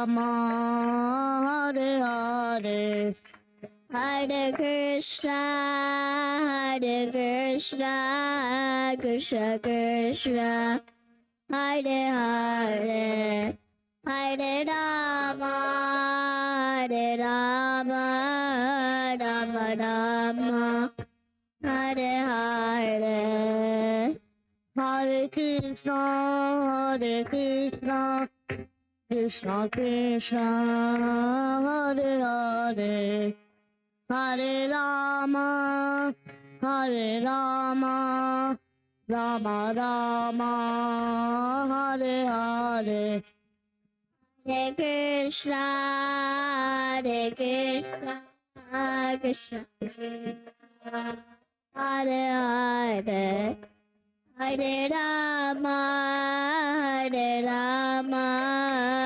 Rama, Hare Hare, Hare Krishna, Krishna Krishna, Hare Hare, Hare Rama, Rama Rama, Hare Hare, Hare Krishna, Krishna Krishna, Hare Hare, Hare Rama, Rama Rama, Hare Hare, Hare Krishna, Krishna Krishna, Hare Hare, Hare Rama,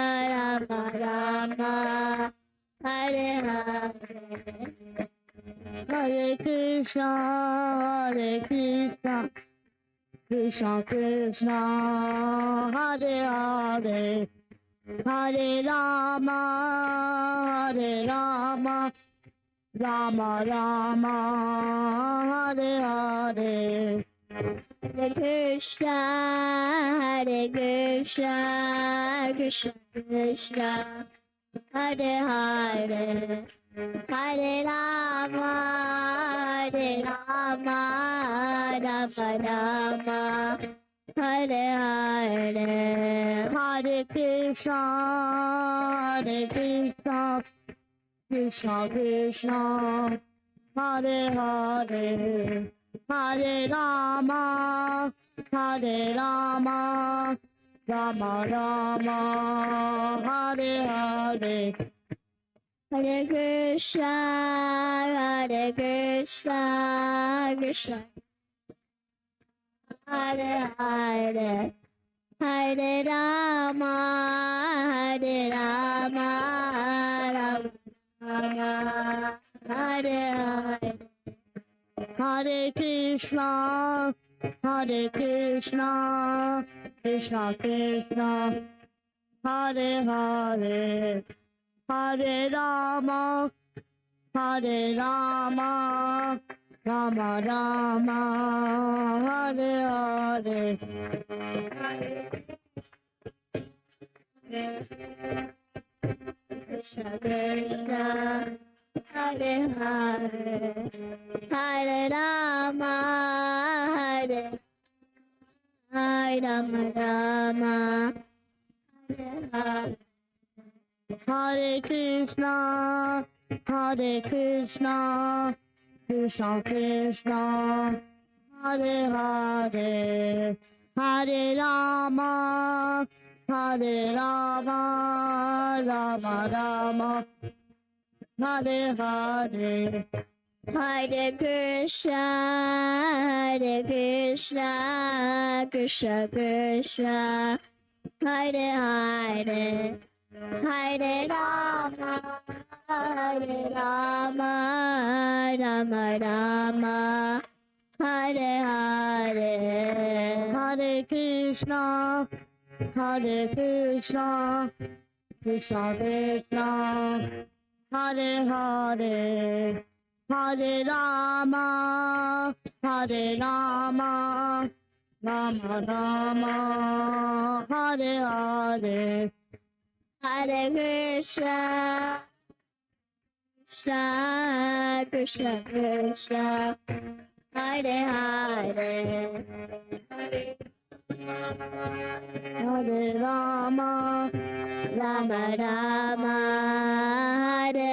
Rama Rama, Hare Hare, Hare Krishna, Krishna Krishna, Hare Hare, Hare Rama, Rama Rama, Hare Hare, Hare Krishna, Krishna Krishna, Hare Hare, Hare Rama, Rama Rama, Hare Hare, Hare Krishna, Krishna Krishna, Hare Hare, Hare Rama, Rama Rama, Hare Hare, Hare Krishna, Krishna Hare Hare, Hare Rama, Rama Hare Hare, Hare Krishna, Krishna Krishna, Hare Hare, Hare Rama, Rama Rama, Hare Hare, Krishna Krishna, Hare Hare, Hare Rama, Rama Rama, Hare Hare, Hare Krishna, Krishna Krishna, Hare Hare, Hare Rama, Rama Rama, Hare Hare, Hare Krishna, Krishna Krishna, Hare Hare, Hare Rama, Rama Rama, Hare Hare, Hare Krishna, Krishna Krishna, Hare Hare, Hare Rama, Rama Rama, Hare Hare, Hare Krishna, Krishna Krishna, Hare Hare, Hare Rama, Rama, Hare Hare.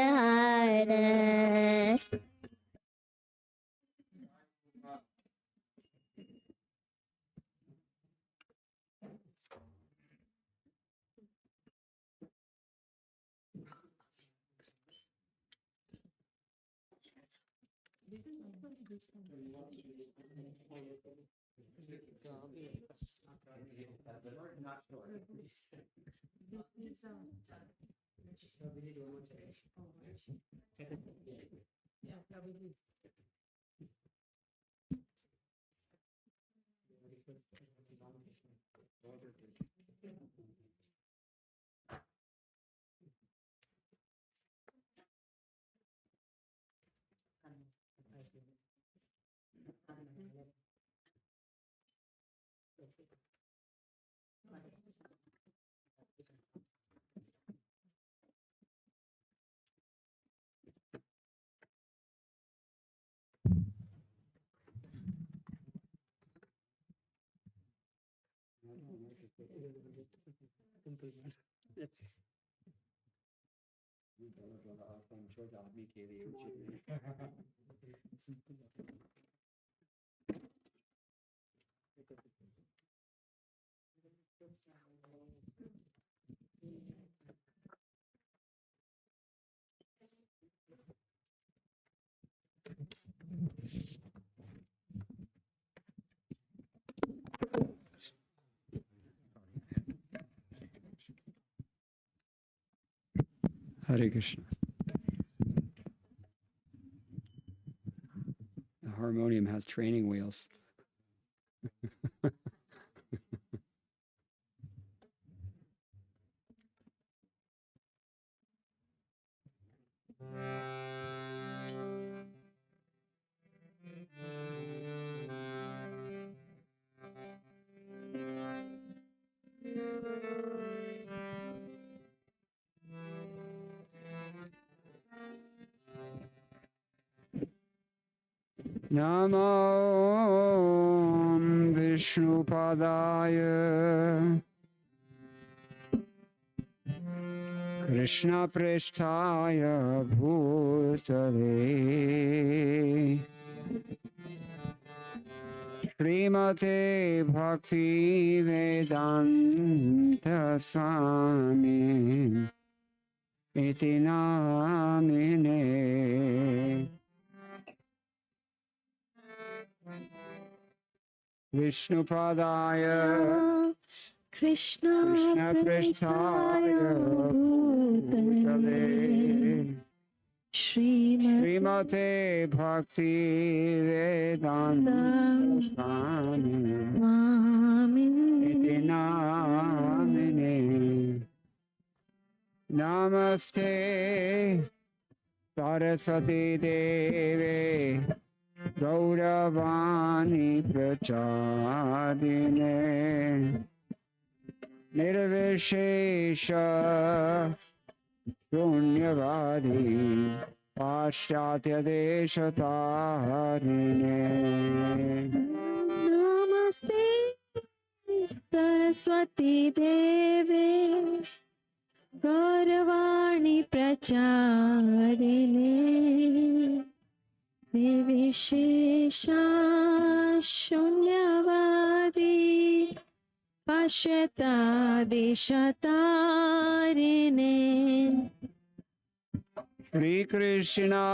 Hare Krishna. The harmonium has training wheels. Namo Vishnupadaya Krishna Prestaya Bhutale Srimate Bhakti Vedanta Swami Iti Namine Vishnupadaya Krishna Prestaya Bhutale Srimate Bhakti Vedanta Swami Iti Namine Namaste Saraswati Deve Gauravani Prachadine Nirvishesha Shunyavadi Paschatya Deshatarine Namaste Saraswati Deve Gauravani Pracharine Nivishesha Shunyavadi Pashyata Deshatarine Shri Krishna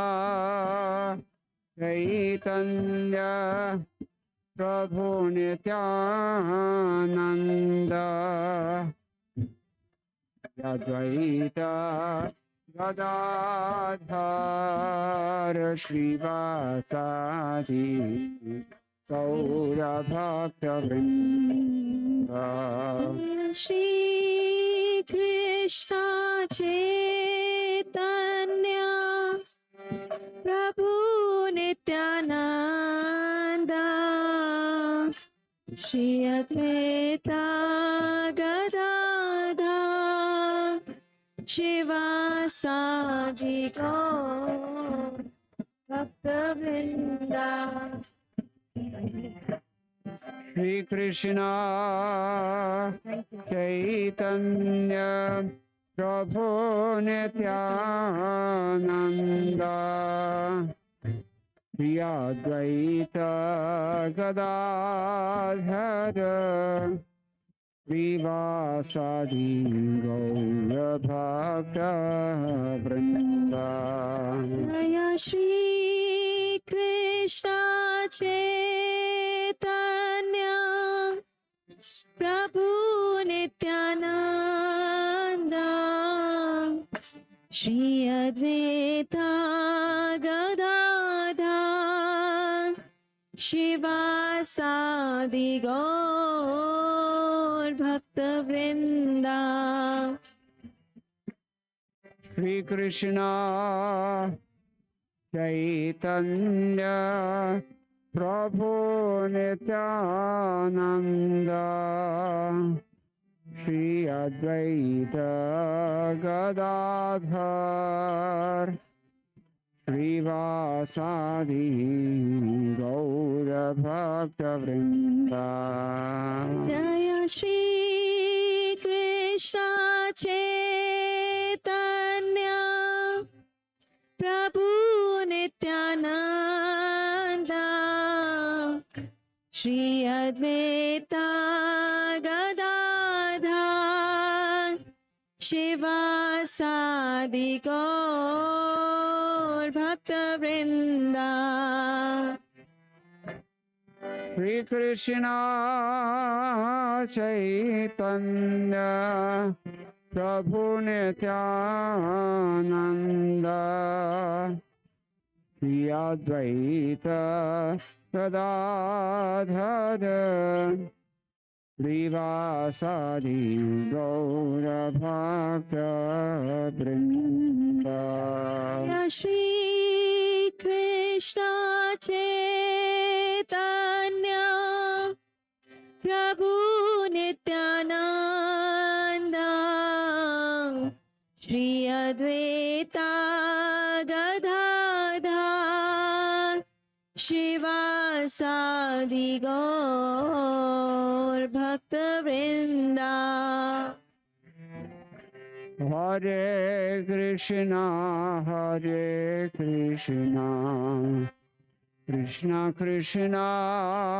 Chaitanya Prabhu Nityananda Advaita Gadadhar Srivasadi Gaura Bhakta Vrinda Shri Krishna Chaitanya Prabhu Nityananda Shri Advaita Gadadhar Shivasadi Gaur Bhakta Vrinda Shri Krishna Chaitanya Prabhu Nityananda Shri Advaita Gadadhara Srivasadi Gaura Bhakta Vrinda Jaya Shri Krishna Chaitanya Prabhu Nityananda Shri Advaita Gadadhar Shivasadi Gaur Bhakta Vrinda Shri Krishna Chaitanya Prabhu Nityananda Shri Advaita Gadadhar Srivasadi Gaura Bhakta Vrinda Jaya Shri Krishna Chaitanya Prabhu Nityananda Shri Advaita Gadadhar Shivasadi Gaur Bhakta Vrinda Shri Krishna Chaitanya Prabhu Nityananda Shri Advaita Gadadhar Srivasadi Gaura Bhakta Vrinda Jaya Shri Krishna Chaitanya Prabhu Nityananda Shri Advaita Gadadhar Shivasadi Gaur Bhakta Vrinda Hare Krishna Krishna Krishna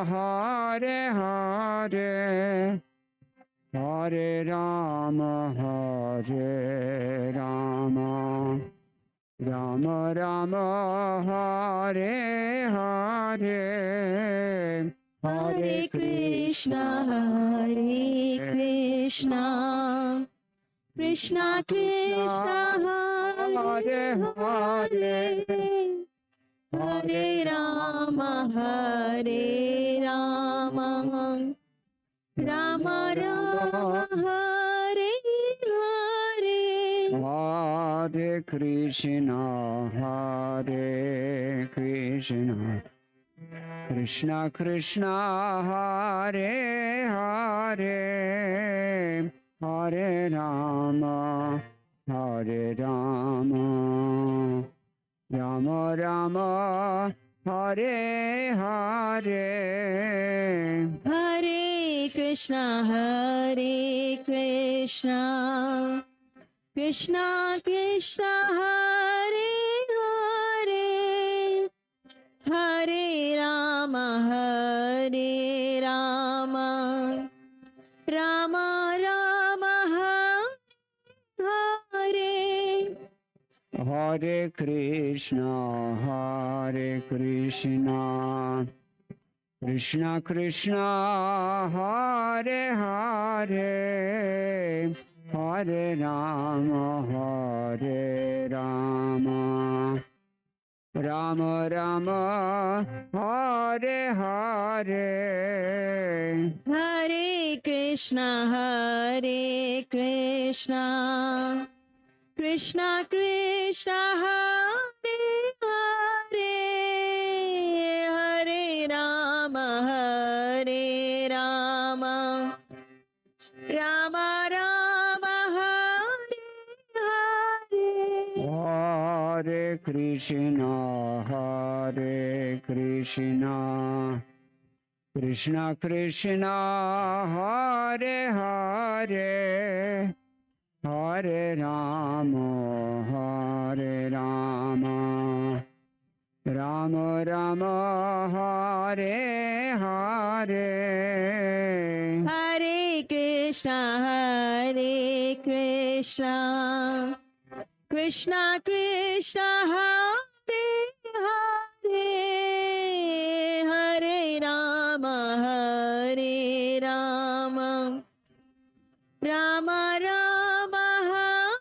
Hare Hare Hare Rama Rama Rama Hare Hare Hare Krishna Krishna Krishna Hare Hare Hare Rama Rama Rama Hare Hare Hare Krishna Krishna Krishna Hare Hare Hare Rama Rama Rama Hare Hare Hare Krishna Krishna Krishna Hare Hare Hare Rama Rama Rama Hare Hare Krishna Krishna Krishna Hare Hare Hare Rama Rama Rama Hare Hare Hare Krishna Krishna Krishna Hare Hare Hare Rama Rama Rama Hare Hare Hare Krishna Krishna Krishna Hare Hare Hare Rama Rama Rama Hare Hare Hare Krishna Krishna Krishna Hare Hare Hare Rama Rama Rama Hare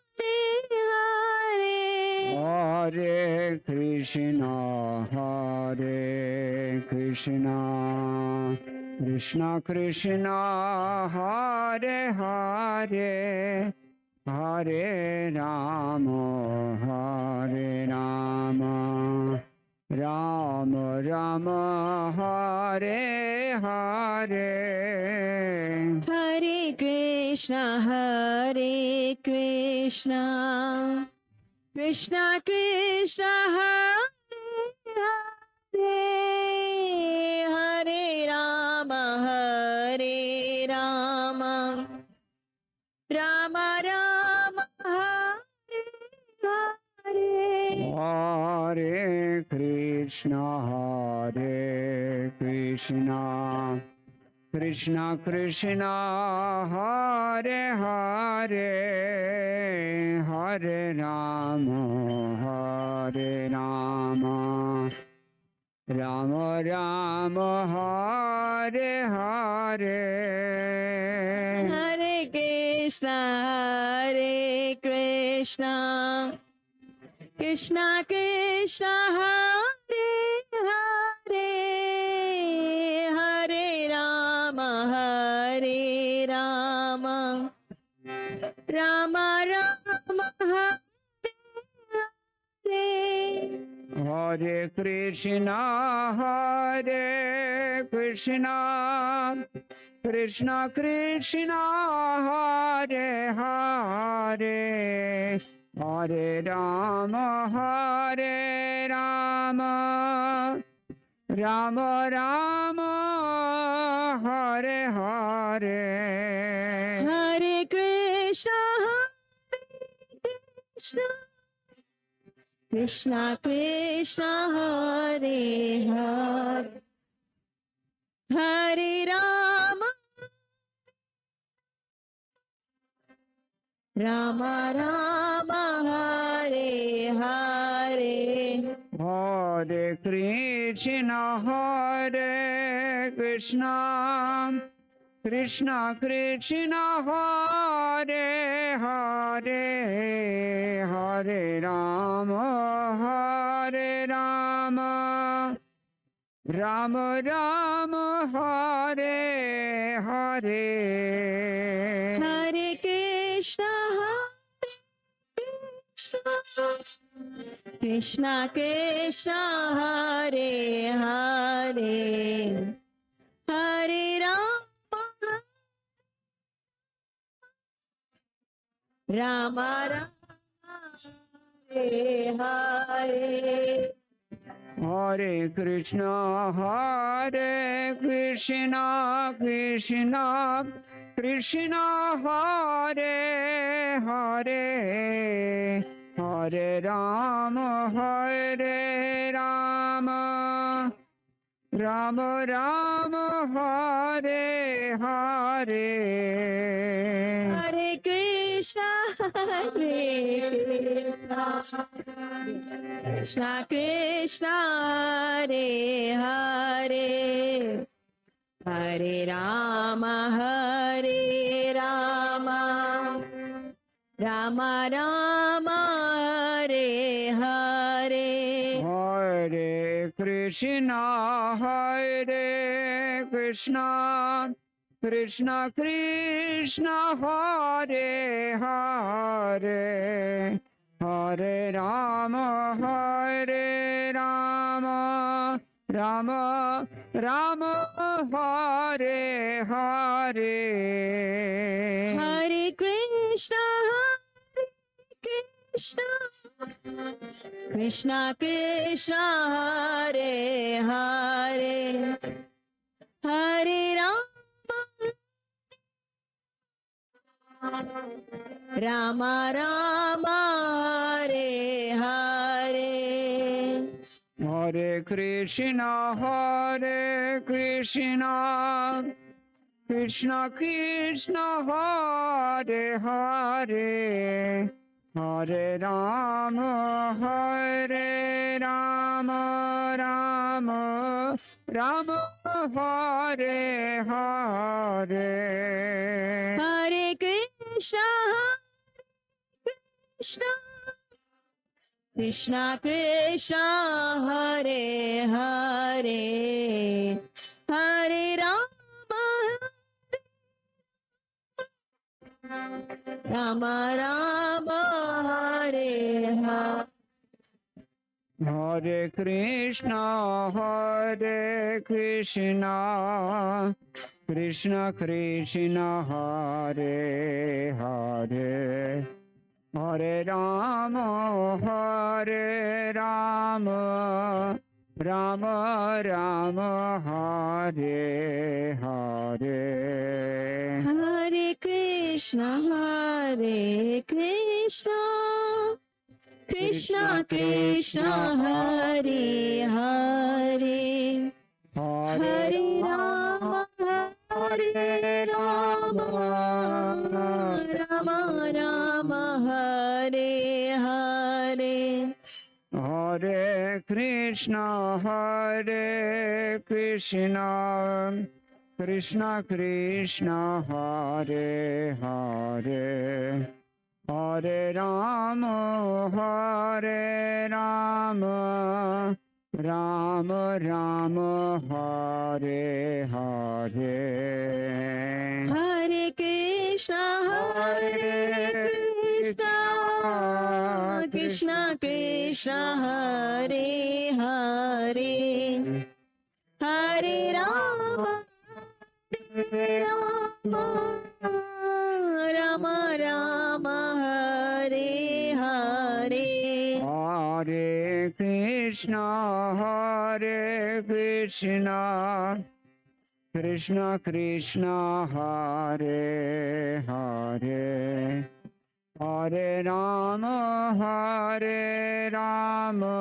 Hare Hare Krishna Krishna Krishna Hare Hare Hare Rama Ram Ram Hare Hare Hare Krishna Krishna Krishna Hare Hare Hare Rama Rama Rama Hare Hare Hare Krishna Krishna Krishna Hare Hare Hare Rama Rama Rama Hare Hare Hare Krishna Krishna Krishna Hare Hare Hare Rama Rama Rama Hare Hare Krishna Krishna Krishna Hare Hare Hare Rama Rama Rama Hare Hare Hare Krishna Krishna Krishna Hare Hare Hare Rama Rama Hare Hare Hare Krishna Krishna Krishna Hare Hare Hare Rama Rama Rama Hare Hare Hare Krishna Krishna Krishna Hare Hare Hare Rama Rama Hare Hare Hare Krishna Krishna Krishna Hare Hare Hare Rama Rama Rama Hare Hare Hare Krishna Krishna Krishna Hare Hare Hare Rama Rama Rama Hare Hare Hare Krishna Krishna Krishna Hare Hare Hare Rama Rama Rama Hare Hare Hare Krishna Krishna Krishna Hare Hare Hare Rama Rama Hare Hare Hare Krishna Krishna Krishna Hare Hare Hare Rama Rama Rama Hare Hare Hare Krishna Krishna Krishna Hare Hare Hare Rama Rama Hare Hare Hare Krishna, Krishna Krishna, Hare Hare, Hare Rama, Rama Rama, Hare Hare. Hare Krishna, Krishna Krishna, Hare Hare, Hare Rama, Rama Rama, Hare Hare. Hare Krishna, Krishna Krishna, Hare Hare, Hare Rama, Rama Rama, Hare Hare. Hare Krishna, Krishna Krishna, Hare Hare, Hare Rama, Rama Rama, Hare Hare. Hare Krishna, Krishna Krishna, Hare Hare, Hare Rama,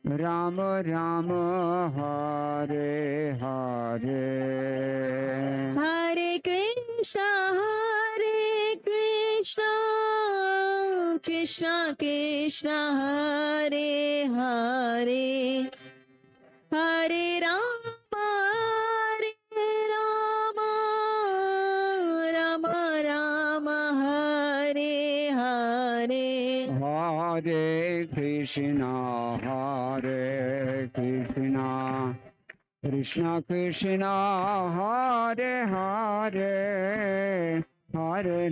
Rama Rama, Hare Hare. Hare Krishna, Krishna Krishna, Hare Hare, Hare Rama, Rama Rama, Hare Hare. Hare Krishna, Krishna Krishna, Hare Hare, Hare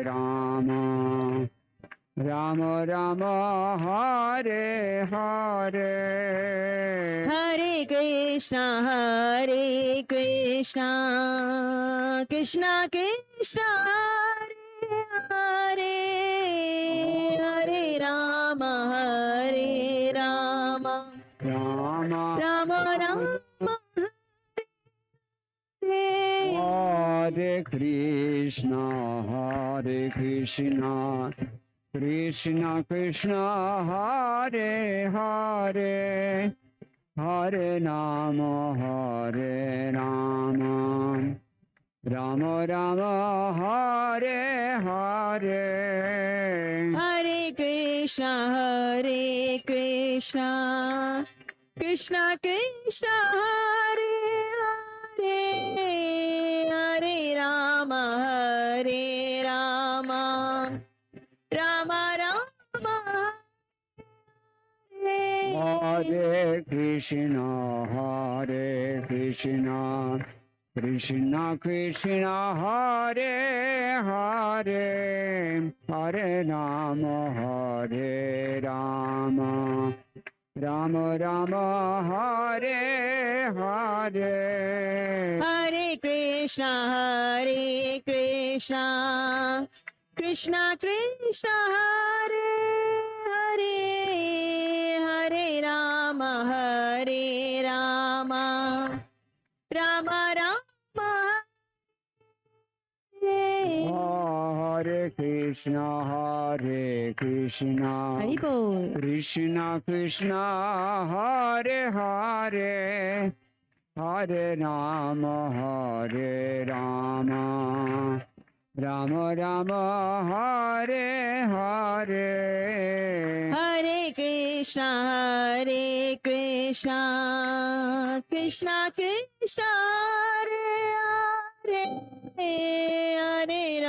Rama, Rama Rama, Hare Hare. Hare Krishna, Krishna Krishna, Hare Hare, Hare Rama, Rama Rama, Hare Krishna, Krishna Krishna, Hare Hare, Hare Rama, Rama Rama, Hare Hare. Hare Krishna, Krishna Krishna, Hare Hare, Hare Rama, Rama Rama, Hare Krishna, Krishna Krishna, Hare Hare, Hare Rama, Rama Rama, Hare Hare. Hare Krishna, Krishna Krishna, Hare Hare, Hare Rama, Rama Rama, Hare Krishna, Hari Bol. Krishna Krishna, Hare Hare, Hare Rama, Rama Rama, Hare Hare. Hare Krishna, Krishna Krishna, Hare Hare, Hare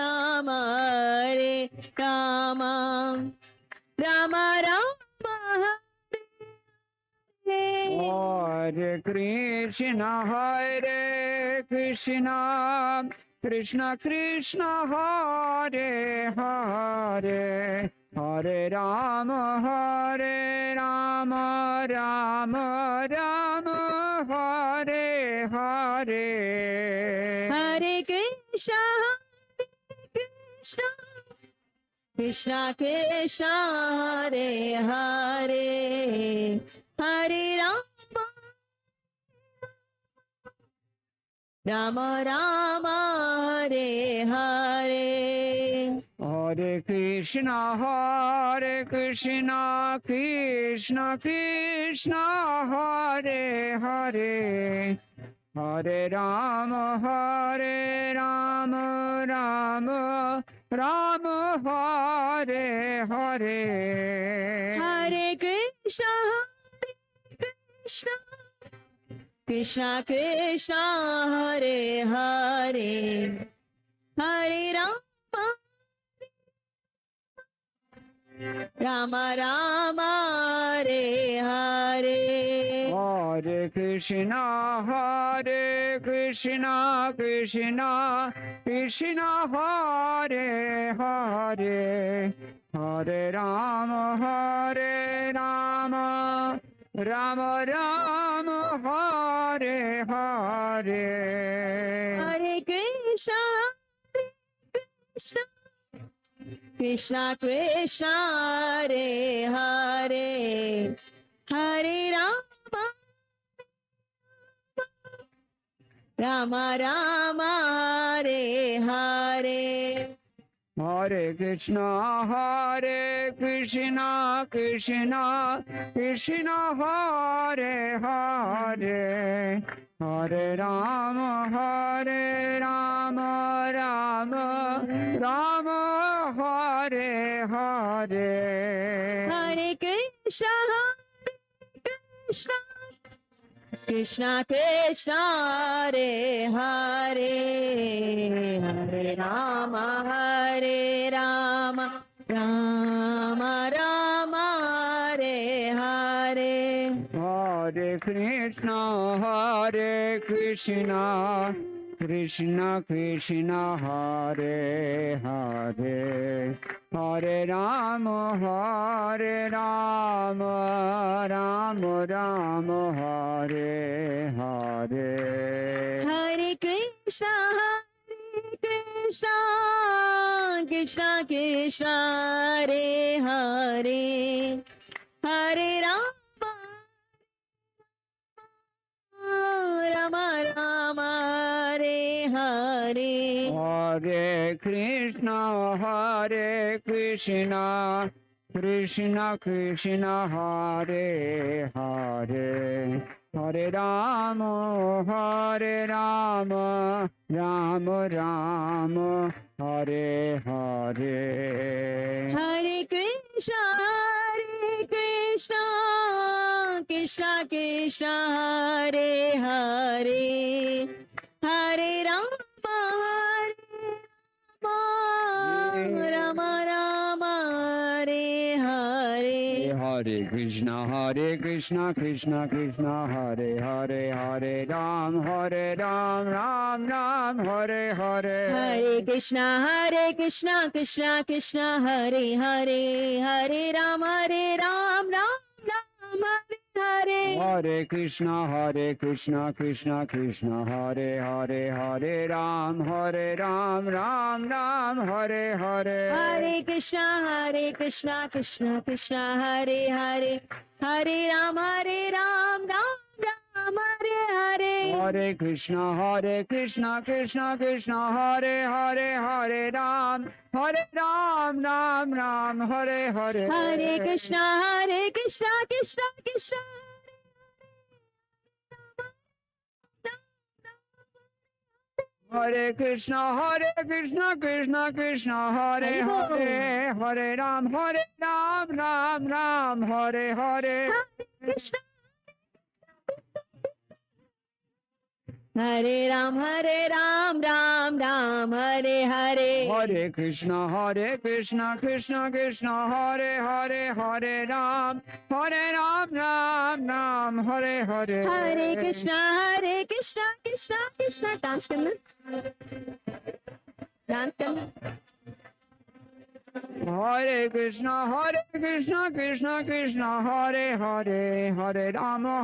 Rama, Rama Rama, Hare Krishna, Krishna Krishna, Hare Hare, Hare Rama, Rama Rama, Hare Hare. Hare Krishna, Krishna Krishna, Hare Hare, Hare Rama, Rama Rama, Hare Hare. Hare Krishna, Krishna Krishna, Hare Hare. Hare Rama, Rama Hare Hare. Hare Krishna, Krishna Krishna, Hare Hare, Hare Rama, Rama Rama, Hare Hare. Hare Krishna, Krishna Krishna, Hare Hare. Hare Rama, Rama Hare Hare. Hare Krishna, Krishna Krishna, Hare Hare, Hare Rama, Rama Rama, Hare Hare. Hare Krishna, Krishna Krishna, Hare Hare. Hare Rama, Rama Hare Hare. Hare Krishna, Krishna Krishna, Hare Hare, Hare Rama, Rama Rama, Hare Hare. Hare Krishna, Krishna Krishna, Hare Hare. Hare Rama, Rama Hare Hare. Hare Krishna, Krishna Krishna, Hare Hare, Hare Rama, Rama Rama, Hare Hare. Hare Krishna, Krishna Krishna, Hare Hare. Hare Rama, Rama Hare Hare. Hare Krishna, Krishna Krishna, Hare Hare, Hare Rama, Rama Rama, Hare Hare. Hare Krishna, Krishna Krishna, Hare Hare. Hare Ram, Ram Hare Hare. Hare Krishna, Krishna Krishna, Hare Hare, Hare Ram, Ram Ram, Hare Hare. Hare Krishna, Krishna Krishna, Hare Hare. Hare Ram, Ram Hare Hare. Hare Krishna, Krishna Krishna, Hare Hare, Hare Ram, Ram Ram, Hare Hare. Hare Krishna, Krishna Krishna, Hare Hare. Hare Ram, Ram Hare Hare. Hare Krishna, Krishna Krishna, Hare Krishna, Krishna Krishna, Hare Hare. Hare Ram, Ram Hare Hare. Krishna. Hare Ram, Ram Ram, Hare Hare. Hare Krishna, Krishna Krishna, Hare Hare. Hare Ram, Ram Hare Hare. Hare Krishna, Krishna. Dance करना, dance करना. Hare Krishna, Krishna Krishna, Hare Hare, Hare Rama,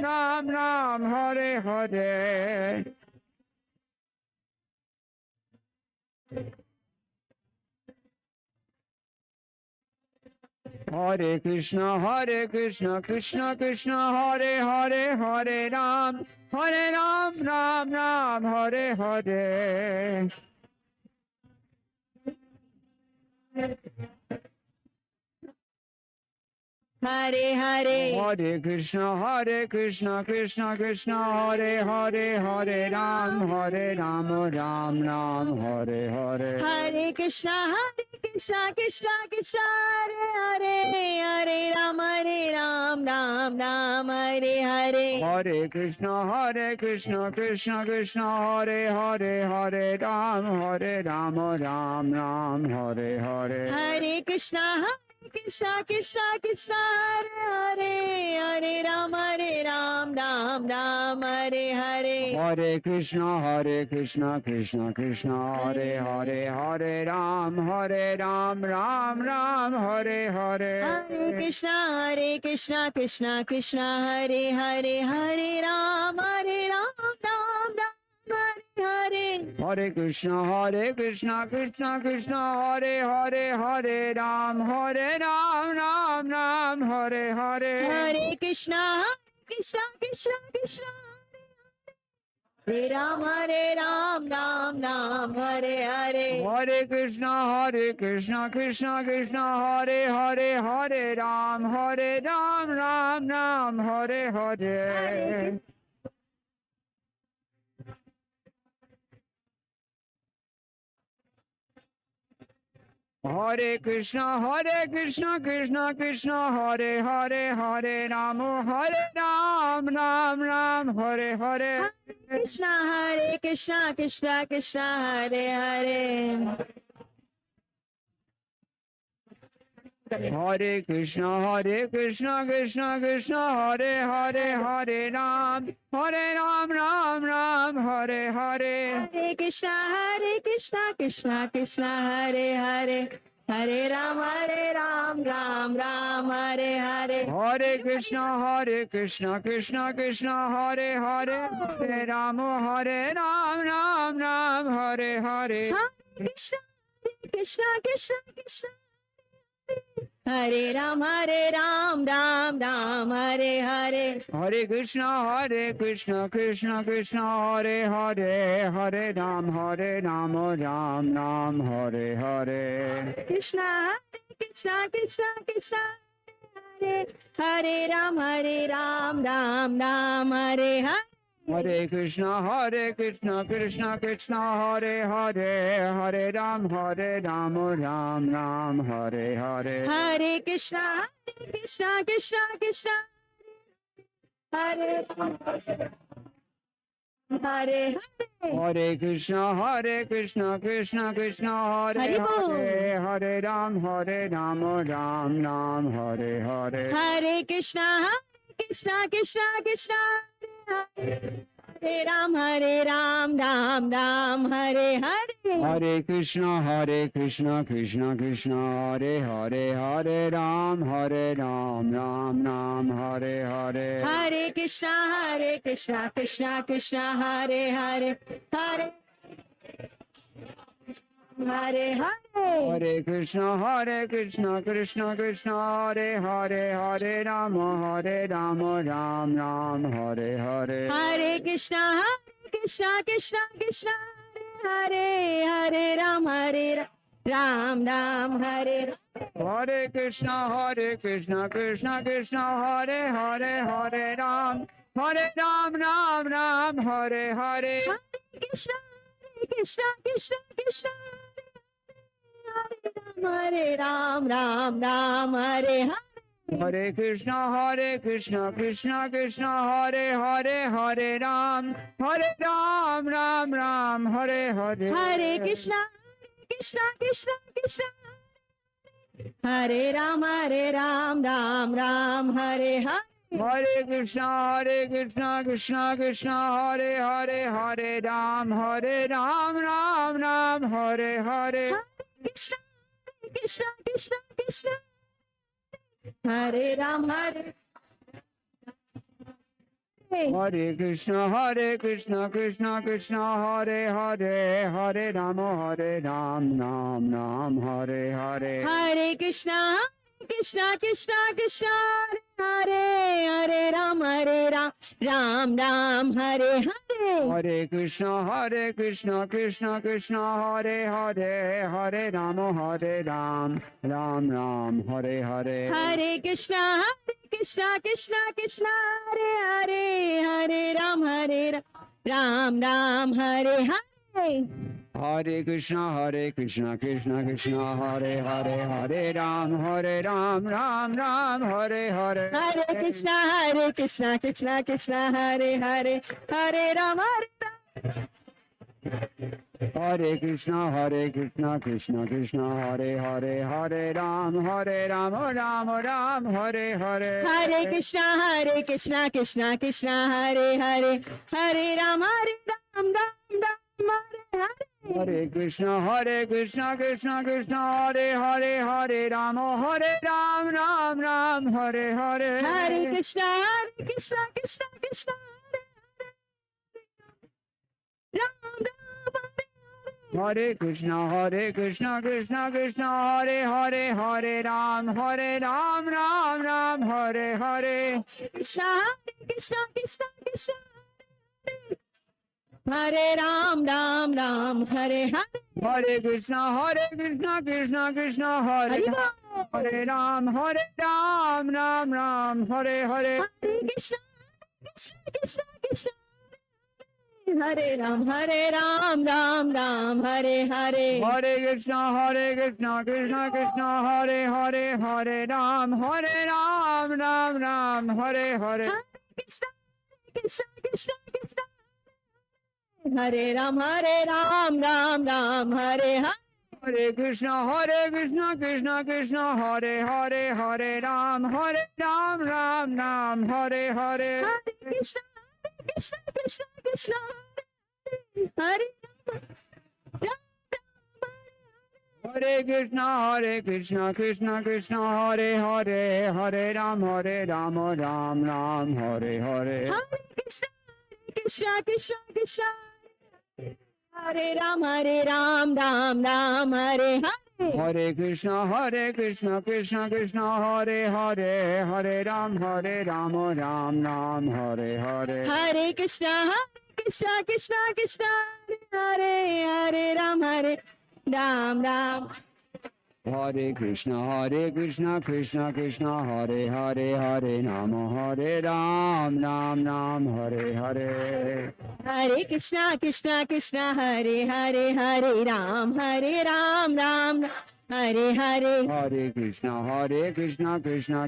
Ram Ram, Hare Hare. Hare Krishna, Krishna Krishna, Hare Hare, Hare Ram, Ram Ram, Hare Hare. Hare Hare. Hare Krishna, Krishna Krishna, Hare Hare, Hare Ram, Ram Ram, Hare Hare. Hare Krishna, Krishna Krishna, Hare Hare, Hare Ram, Ram Ram, Hare Hare. Hare Krishna, Krishna Krishna, Hare Hare, Hare Ram, Ram Ram, Hare Hare. Hare Krishna, Krishna Krishna, Hare Hare, Hare Ram, Ram Ram, Hare Hare. Hare Krishna, Krishna Hare Hare, Hare Ram, Ram Ram, Hare Hare. Hare Krishna, Krishna Krishna, Hare Hare, Hare Ram, Ram Ram, Hare Hare. Hare Krishna, Krishna Hare Hare, Hare Ram, Ram Ram, Hare Hare. Hare Krishna, Krishna Krishna, Hare Ram, Ram Ram, Hare Hare. Hare Krishna, Krishna Hare Hare, Hare Ram, Ram Ram, Hare Hare. Hare Krishna, Krishna Hare Hare, Hare Ram, Ram Ram, Hare Hare. Hare Krishna, Krishna Hare Hare. Hare Krishna, Krishna Hare Hare, Hare Ram, Ram Ram, Hare Hare. Hare Krishna, Krishna Hare Hare, Hare Ram, Ram Ram, Hare Hare. Hare Krishna, Krishna Hare Hare, Hare Ram, Ram Hare Hare. Hare Krishna, Krishna Hare Ram, Ram Ram, Hare Hare. Hare Krishna, Krishna Hare Hare, Hare Ram, Ram Ram, Hare Hare. Krishna, Krishna Hare Ram, Ram Ram, Hare Hare. Hare Krishna, Krishna Hare Hare, Hare Ram, Ram Ram, Hare Hare. Hare Krishna, Krishna Hare Ram, Hare Hare. Hare Krishna, Krishna Hare Hare, Hare Ram, Ram Ram, Hare Hare. Hare Krishna, Krishna Hare Ram, Ram Ram, Hare Hare. Hare Krishna, Krishna Hare Hare, Hare Ram, Ram Ram, Hare Hare. Hare Krishna, Krishna Hare Hare, Hare Hare. Hare Krishna, Krishna Hare Hare, Hare Ram, Ram Ram, Hare Hare. Hare Krishna, Krishna Hare Hare, Ram Ram, Hare. Hare Krishna, Krishna Hare Hare, Hare Ram, Ram Hare Hare. Hare Krishna, Krishna Hare Ram, Ram Hare Hare. Hare Krishna, Krishna Hare Hare, Hare Ram, Ram Hare Hare. Hare Krishna, Krishna Hare Ram, Ram Hare Hare. Hare Krishna, Krishna Hare Hare, Hare Ram, Ram Ram, Hare Hare. Krishna, Krishna Krishna Krishna Hare Ram Hare Hare Krishna Krishna Krishna Hare Hare Hare Rama Ram Ram Hare Hare Hare Krishna Krishna Krishna Krishna Hare Hare Ram Ram Ram Hare Hare Hare Krishna Krishna Krishna Hare Hare Hare Rama Ram Ram Hare Hare Hare Krishna Krishna Krishna Hare Hare Hare Ram Ram Hare Hare Hare Krishna Krishna Krishna Hare Hare Hare Ram Ram Hare Hare Hare Krishna Krishna Krishna Hare Hare Hare Ram Hare Krishna Krishna Krishna Hare Hare Hare Ram Ram Hare Hare Hare Krishna Krishna Krishna Hare Hare Hare Ram Ram Hare Hare Hare Krishna Krishna Hare Hare Hare Ram Ram Hare Hare Hare Krishna Krishna Krishna Hare Krishna Krishna Hare Hare Hare Ram Ram Hare Hare Krishna Krishna Hare Ram Hare Hare Hare Krishna Krishna Hare Hare Ram Ram Hare Hare Hare Krishna Krishna Hare Ram Ram Hare Hare Hare Krishna Krishna Hare Hare Hare Ram Ram Hare Hare Krishna Krishna Hare Ram Ram Hare Hare Hare Krishna Krishna Hare Hare Hare Ram Ram Hare Hare Hare Krishna Krishna Hare Hare Krishna Krishna Hare Hare Hare Ram Ram Hare Hare Hare Krishna Krishna Hare Ram Ram Hare Hare Hare Krishna Krishna Hare Hare Hare Ram Ram Hare Hare Hare Krishna Krishna Hare Ram Ram Hare Krishna Krishna Hare Hare Hare Ram Ram Hare Hare Hare Krishna Krishna Hare Hare Ram Hare Hare Hare Krishna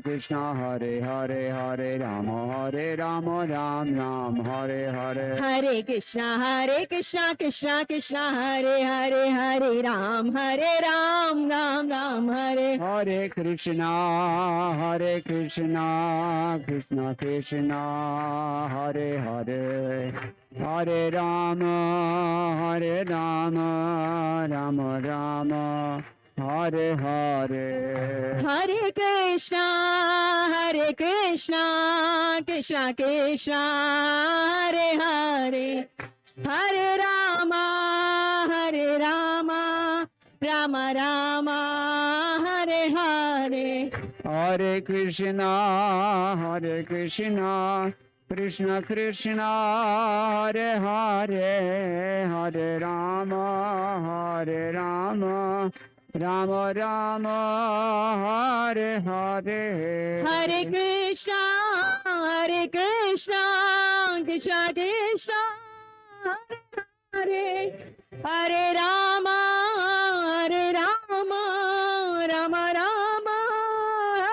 Krishna Hare Hare Hare Ram Ram Hare Hare Hare Krishna Krishna Hare Hare Ram Ram Hare Hare Krishna Krishna Krishna Hare Hare Hare Ram Ram Ram Hare Hare Hare Krishna Krishna Krishna Hare Hare Hare Rama Rama Hare Hare Hare Krishna Krishna Krishna Hare Hare Hare Rama Rama Hare Hare Hare Krishna Krishna Krishna Hare Hare Rama Rama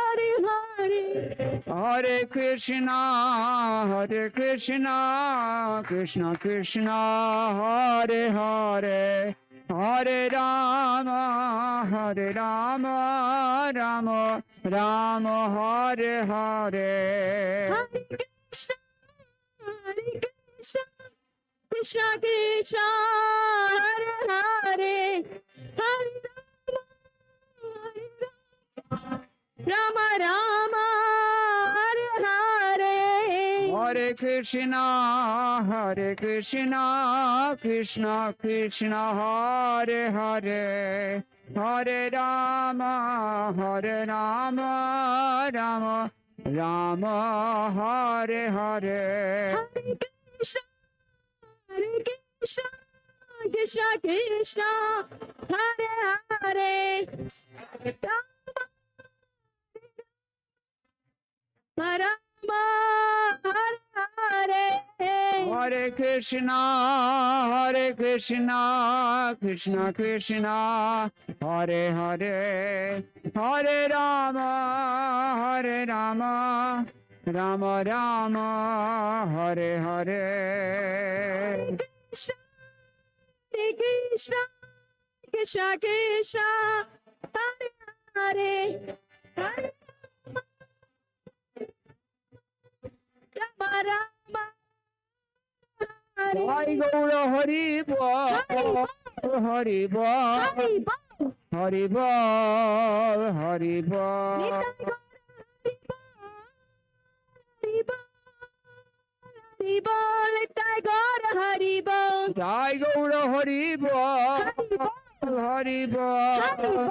Hare Hare Hare Krishna Krishna Hare Hare Hare Rama Rama Hare Hare Hare Krishna Krishna Hare Hare Hare Rama Rama Rama, Hare Hare, Hare Krishna, Krishna Krishna, Hare Hare, Hare Rama, Rama Rama, Hare Hare. Hare Krishna, Krishna Krishna, Hare Hare, Rama Hare Hare, Hare Krishna, Krishna Krishna, Hare Hare, Hare Rama, Rama Rama, Hare Hare. Hare Krishna, Krishna Krishna, Hare Hare, Hare Rama Rama, Hare Jai Gaura Hari Bol, Hari Bol, Hari Bol, Hari Bol. Hari Bol, Hari Bol, Jai Gaura Hari Bol, Hari Bol,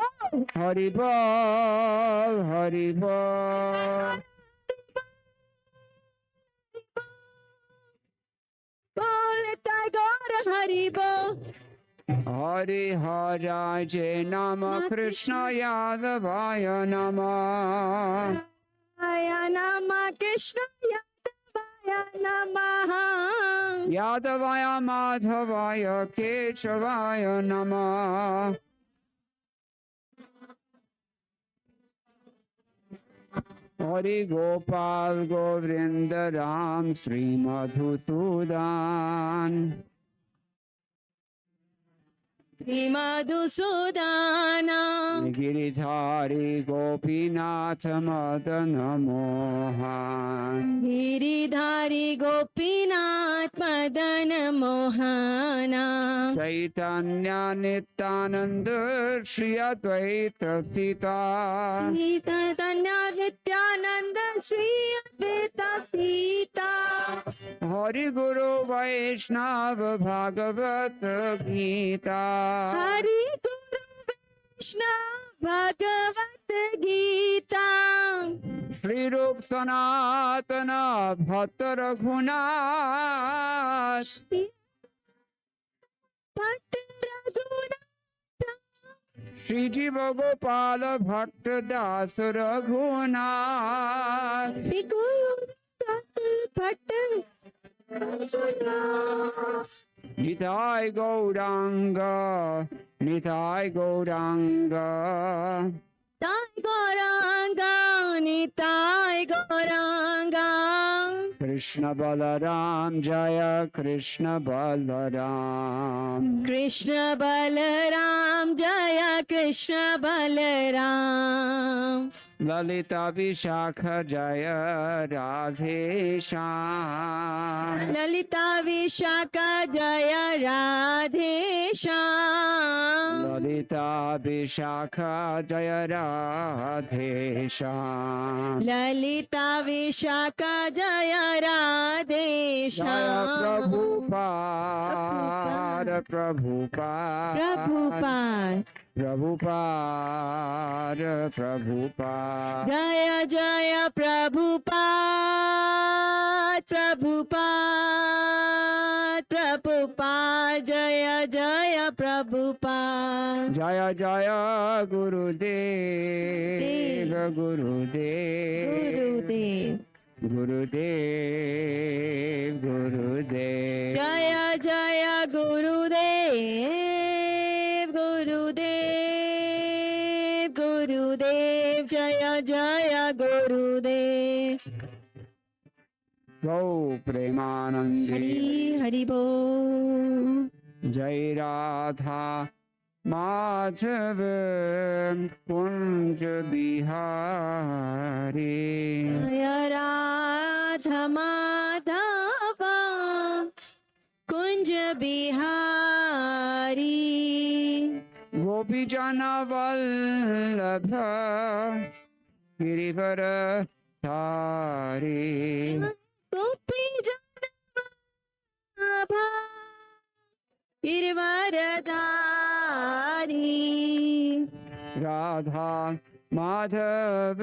Hari Bol, Hari Bol. Hari Bol, Hari Hare Nama Krishna Yadavaya Nama Aya Nama Krishna Yadavaya Namaha, Yadavaya Madhavaya Keshavaya Nama Hari Gopal Govinda Ram Sri Madhusudan Madhusudana, Giridhari Gopinath Madana Mohan Giridhari Gopinath Madana Mohana, Chaitanya Nityananda Shri Advaita Sita Chaitanya Nityananda Shri Advaita Sita, Hari Guru Vaishnava Bhagavat Gita Hari Guru Krishna Bhagavad Gita, Sri Rup Sanatana Bhatta Raghunath Bhatt Raghunatha, Shri Jiva Gopala Bhatta Das Raghunath Bhatt Nitai Gauranga Nitai Gauranga Nitai Gauranga, Nitai Gauranga, Krishna Balaram Jaya Krishna Balaram Krishna Balaram, Jaya Krishna Balaram, Lalita Vishakha Jaya Radhe Shyam Lalita Vishaka, Jaya Radhe Shyam, Lalita Vishakha Jaya Radhe Shyam Lalita Vishaka, Jaya Radhe Jaya Shyam, Prabhupada Prabhupada Prabhupada, Prabhupada Prabhupada Jaya Jaya Prabhupada, Prabhupada, Prabhupada, Jaya Jaya Prabhupada, Jaya Jaya Gurudev Gurudev Gurudev, Gurudev Gurudev Jaya Jaya Gurudev, Gurudev, Gurudev, Jaya Jaya Gurudev. Go Premanandi Hari Hari Bol. Jai Radha Madhav Kunj Bihari Jaya Radha Madhava Kunj Bihari, Gopi Jana Vallabha Girivardhari Gopi Janavallabha Girivardhari Radha Madhav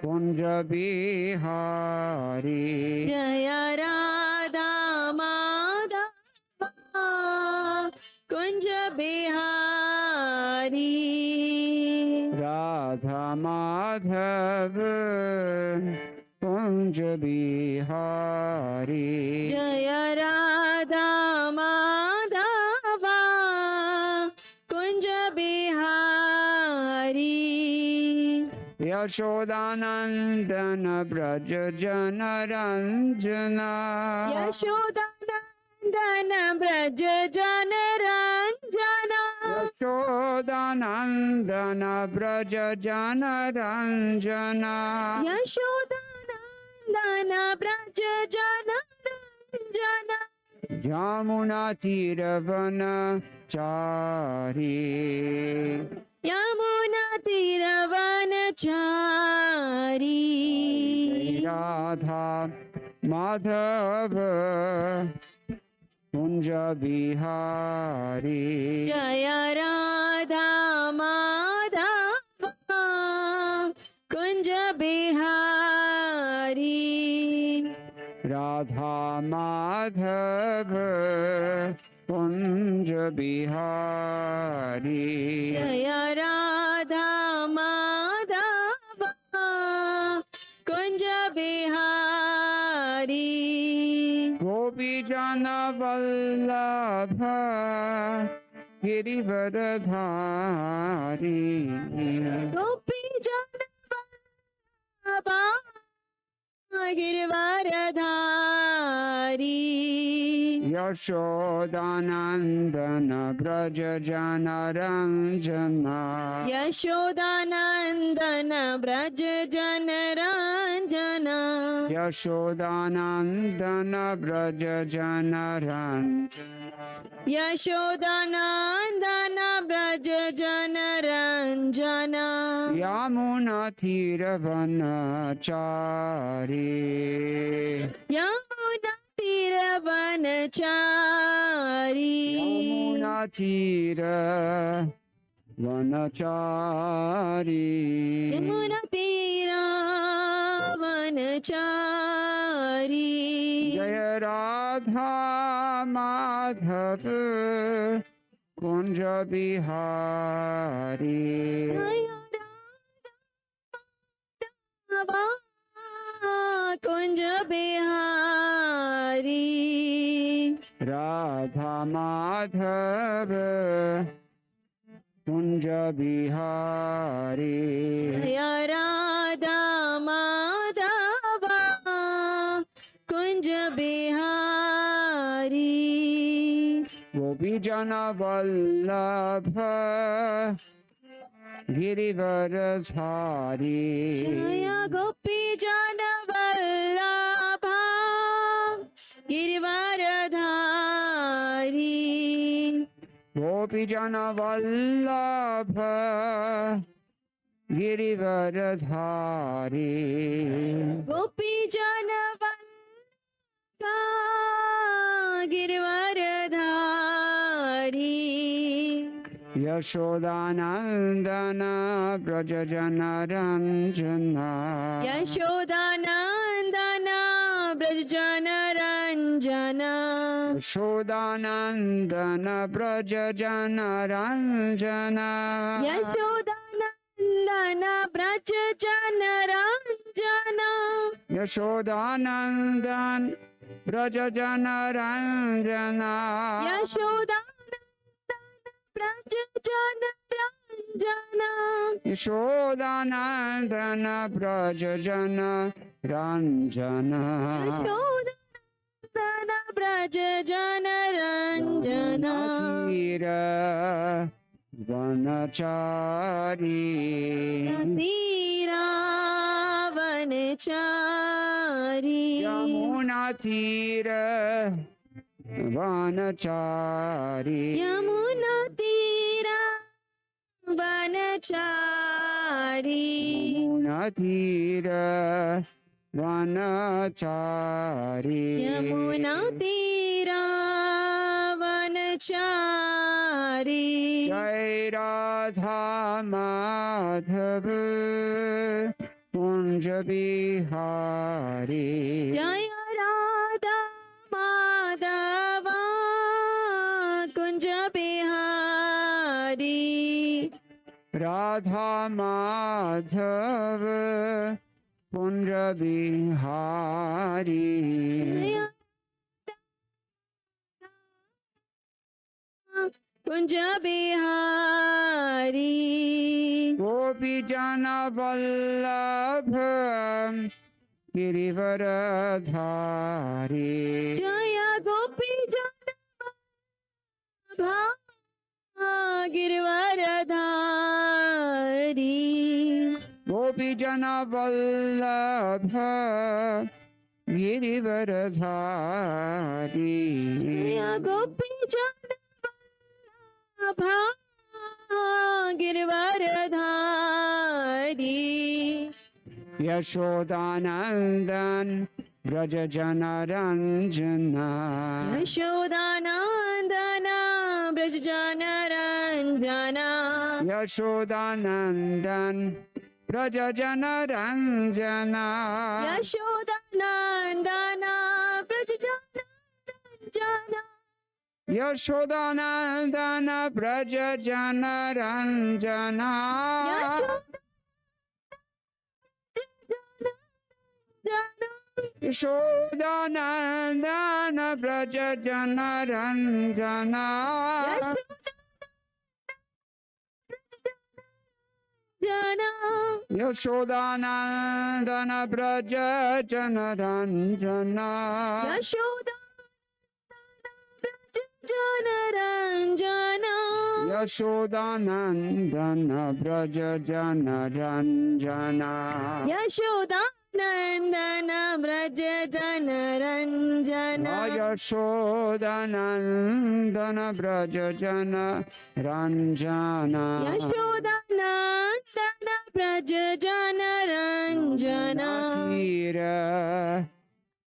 Kunj Bihari जय राधा माधव कुंज बिहारी राधा माधव कुंज बिहारी जय राधा माधव कुंज बिहारी यशोदानंदन ब्रज जन रंजना यशोदानंदन ब्रज जन रंजना यशोदानंदन ब्रज जन रंजना यशोदानंदन ब्रज जन रंजना यमुना तीरवन चारी यमुना तीरवनचारी राधा माधव कुंज बिहारी जय राधा माधव कुंज बिहारी राधा माधव कुंज बिहारी जय राधा माधव कुंज बिहारी गोपी जन वल्लभ गिरिवरधारी गोपी जन वल्लभा गिरिवरधारी यशोदानंदन ब्रज जन रंजना यशोदानंदन ब्रज जन रंजना यशोदानंदन ब्रज जन रंजना यशोदानंदन ब्रज जन रंजना यमुना तीरवनचारी यमुना तीरवनचारी यमुना तीरवनचारी यमुना तीरवनचारी जय राधा माधव कुंज बिहारी जय राधा कुंज बिहारी राधा माधव कुंज बिहारी जय राधा माधव कुंज बिहारी गोपी जन वल्लभ गिरिवरधारी जय गोपी जन वल्लभा गिरिवरधारी गोपी जन वल्लभ गिरिवरधारी गोपी जन वल्लभा गिरिवरधारी यशोदानंदन ब्रज जन रंजना यशोदानंदन ब्रज जन रंजना यशोदानंदन ब्रज जन रंजना यशोदानंदन ब्रज जन रंजना यशोदानंदन ब्रज जन रंजना यशोदानंदन ब्रज जन रंजना यशोदानंदन ब्रज जन रंजना यशोदानंदन ब्रज जन रंजना तीर वनचारी तीरावनचारी यमुना तीर वनचारी यमुना तीरावनचारी Yamuna Vanachari. यमुना तीरा वनचारी Jai Radha Madhav Kunj Bihari. जय Radha Madhava Kunj Bihari Radha Madhav Kunj Bihari. Kunj Bihari Gopi Jana Vallabha Girivaradhari. जय गोपी जन Girvardhari Gopi Jana Vallabha Girivaradhari. जय गोपी जन Girvardhari Yashodanandan Braja Jana Ranjana. यशोदानंदना Braj जन Ranjana Yashodanandan Braja Jana Ranjana. यशोदानंदना Braj जन Ranjana Yashodanandana Braja Jana Ranjana. Yashodanandana Braja Jana Ranjana. Yashodanandana Braja Jana Ranjana. Yashodanandana Braja Jana Ranjana. यशोदानंदना Braj जन Ranjana Yashodanandana Braja Jana Ranjana. यशोदानंदना Braj जन Ranjana Tira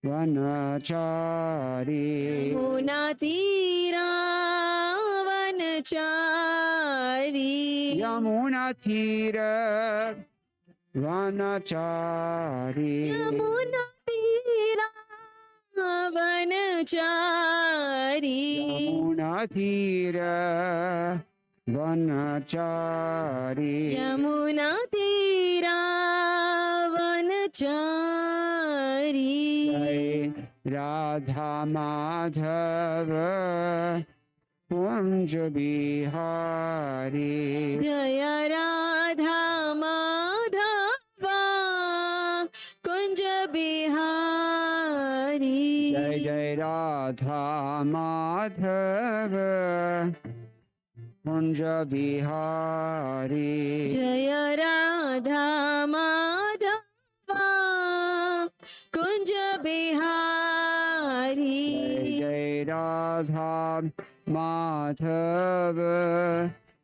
Vanachari. Yamuna तीरा वनचारी Yamuna Tira Vanachari. Yamuna तीरा वनचारी Yamuna Tira Vanachari. Yamuna तीरा वनचारी Jai Radha Madhava Kunj Bihari. जय Radha Madhava Kunj Bihari Jai Jai Radha Madhava Kunj Bihari. जय Radha Madhava Kunj Bihari Jai Radha Madhava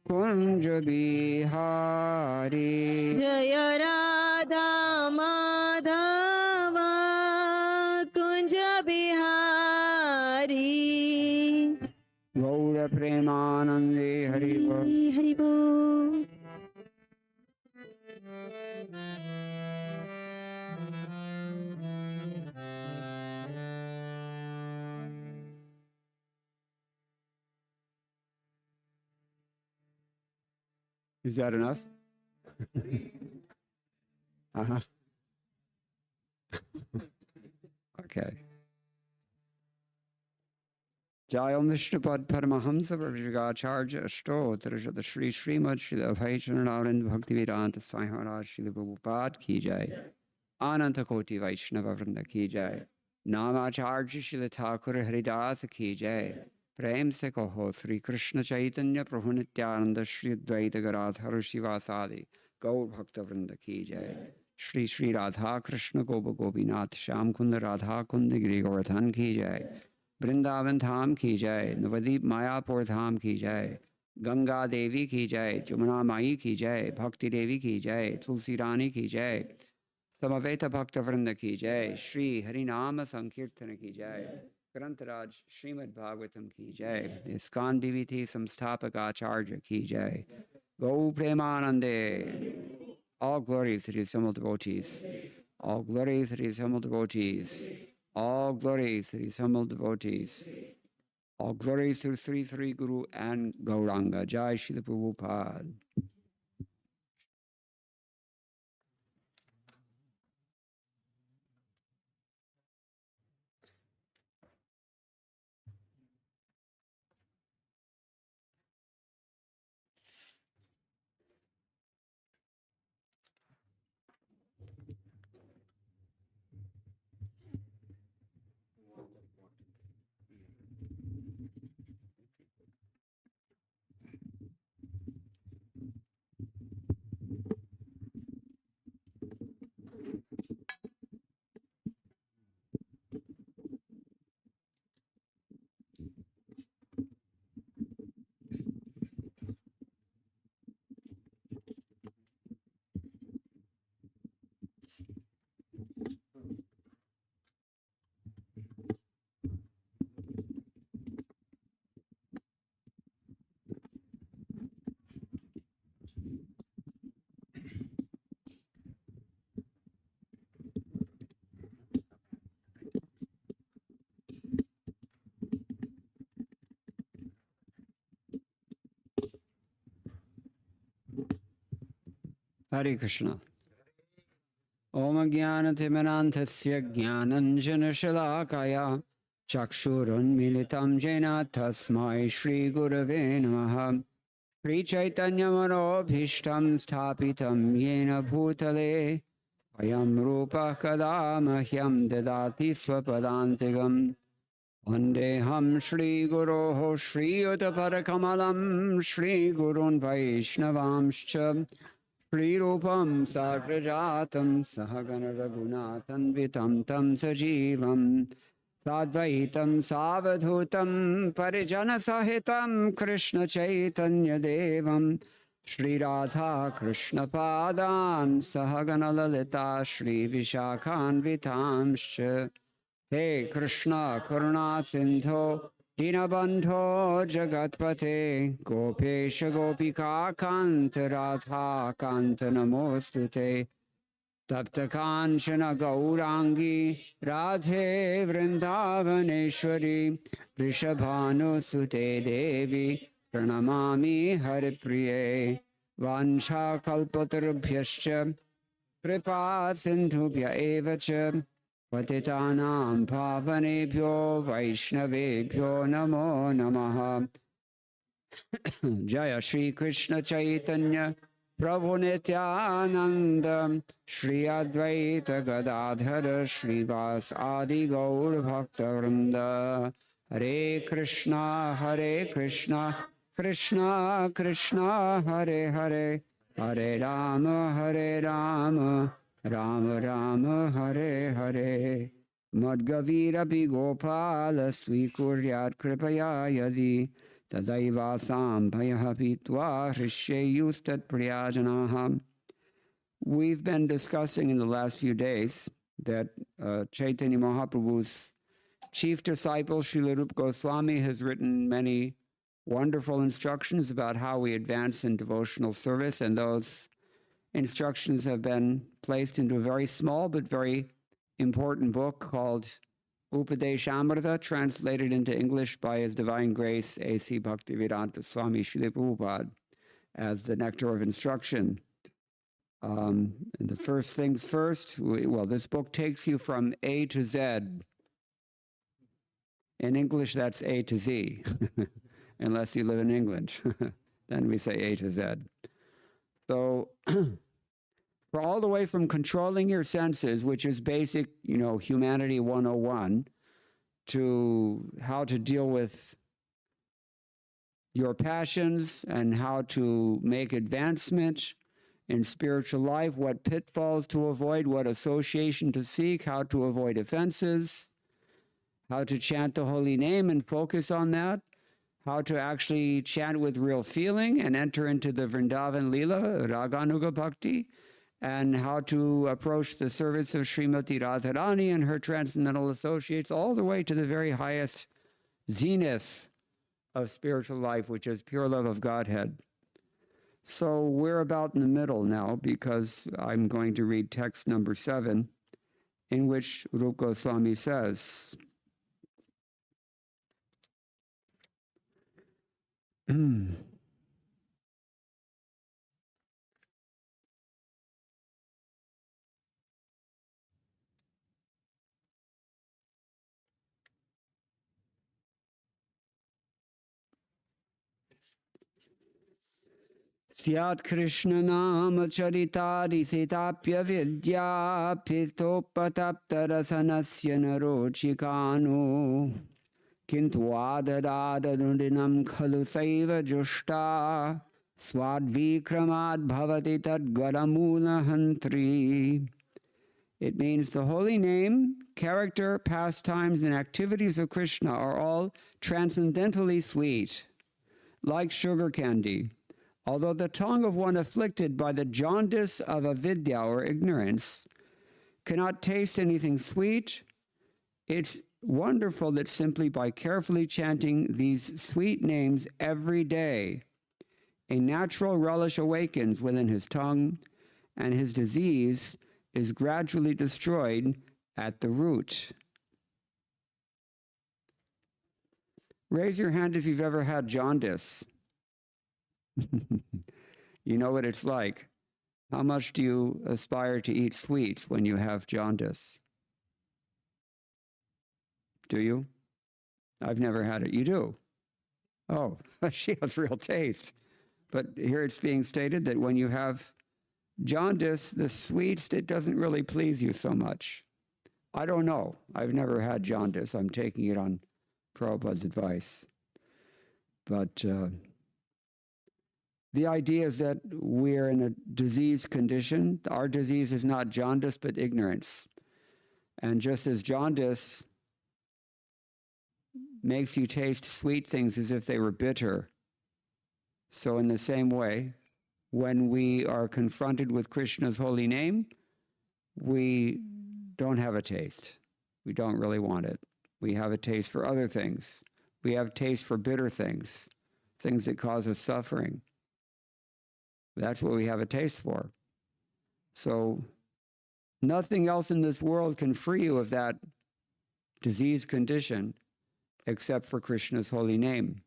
Kunj Bihari. जय Radha Madhava Kunj Bihari Gaura Premanande Hari Bol. Hari बोल Is that enough? Uh-huh. Okay. Jai Om Vishnupad Paramahamsa Prabhujagacharya Ashtotra Shri Srimad Shri Abhay Charanarvind Bhakti Vedanta Sai Maharaj Shri Prabhupada Ki Jai. Ananta Koti Vaishnava Vrinda Ki Jai. Namacharya Shri Thakur Haridas Ki Jai. प्रेम से कहो श्री कृष्ण चैतन्य प्रभु नित्यानंद श्री द्वैत गदाधर शिवासादि गौर भक्त वृंद की जय। श्री श्री राधा कृष्ण गोप गोपीनाथ श्याम कुंद राधा कुंद गिरि गोवर्धन की जय। वृंदावन धाम की जय। नवदीप मायापुर धाम की जय। Ganga Devi ki jai, Jumuna Mai ki jai, Bhakti Devi ki jai, Tulsi Rani ki jai, Samaveta Bhakta Vrinda ki jai, Shri Harinama Sankirtana ki jai, Grantaraj Srimad Bhagavatam ki jai, ISKCON DVT Samstapak Acharya ki jai, Go Premanande. All glories to the assembled devotees. All glories to the assembled devotees. All glories to the assembled devotees. All glories to Sri Sri Guru and Gauranga. Jai Srila Prabhupada. Hare Krishna. Om Jnanatimanantasya Jnananjanashalakaya Chakshurun Militam Jena Tasmai Shri Gurave Namaha Shri Chaitanya Manobhishtam Sthapitam Yena Bhutale Ayam Rupa Kada Mahyam Dadati Swapadantigam Vandeham Shri Guroho Shri Uttaparakamalam Shri Gurun Vaishnavamscha Shri Rupam Sagrajatam Sahagana Raghunathan Vitam Tam Sajivam Sadvaitam Savadhutam Parijana Sahitam Krishna Chaitanya Devam Shri Radha Krishna Padan Sahagana Lalita Shri Vishakhan Vitamscha He Krishna Karuna Sindho Dinabandho Jagatpate Gopesha Gopika Kanta Radha Kanta Namostute Tapta Kanchana Gaurangi Radhe Vrindavaneshwari Rishabhanu Sute Devi Pranamami Haripriye Vansha Kalpatarubhyascha Kripa Sindhubhya Evacha Patitanam Pavanebhyo Vaishnavebhyo Namo Namaha Jaya Shri Krishna Chaitanya Prabhu Nityananda Shri Advaita Gadadhara Shrivas Adi Gaur Bhakta Vrinda Hare Krishna Krishna Krishna Hare Hare Hare Rama Rama Rama Hare Hare Madgavirapi Gopala Swikuryat Kripaya Yadi Tadaivasam Bhayahapitva Hrishyayustat Priyajanaha. We've been discussing in the last few days that Chaitanya Mahaprabhu's chief disciple, Srila Rupa Goswami, has written many wonderful instructions about how we advance in devotional service, and those instructions have been placed into a very small but very important book called Upadeshamrita, translated into English by His Divine Grace A.C. Bhaktivedanta Swami Srila Prabhupada as the Nectar of Instruction. The first things first, this book takes you from A to Z. In English, that's A to Z, unless you live in England. Then we say A to Z. So, for all the way from controlling your senses, which is basic, humanity 101, to how to deal with your passions and how to make advancement in spiritual life, what pitfalls to avoid, what association to seek, how to avoid offenses, how to chant the holy name and focus on that, how to actually chant with real feeling and enter into the Vrindavan Leela, Raganuga Bhakti, and how to approach the service of Srimati Radharani and her transcendental associates all the way to the very highest zenith of spiritual life, which is pure love of Godhead. So we're about in the middle now, because I'm going to read text number 7, in which Rupa Goswami says, Syat Krishna Nama Charitari Sitapya Vidya Pitopatapta Rasanasya Narochikano Kintu Adadada Nundinam Khalu Saiva Jushta Swadvikramad Bhavati Tadgaramuna Hantri. It means the holy name, character, pastimes, and activities of Krishna are all transcendentally sweet, like sugar candy. Although the tongue of one afflicted by the jaundice of avidya or ignorance cannot taste anything sweet, it's wonderful that simply by carefully chanting these sweet names every day, a natural relish awakens within his tongue, and his disease is gradually destroyed at the root. Raise your hand if you've ever had jaundice. You know what it's like. How much do you aspire to eat sweets when you have jaundice? Do you? I've never had it. You do? Oh, she has real taste. But here it's being stated that when you have jaundice, the sweets, it doesn't really please you so much. I don't know. I've never had jaundice. I'm taking it on Prabhupada's advice. But the idea is that we're in a disease condition. Our disease is not jaundice, but ignorance. And just as jaundice makes you taste sweet things as if they were bitter, so in the same way, when we are confronted with Krishna's holy name, we don't have a taste. We don't really want it. We have a taste for other things. We have taste for bitter things, things that cause us suffering. That's what we have a taste for. So nothing else in this world can free you of that disease condition except for Krishna's holy name.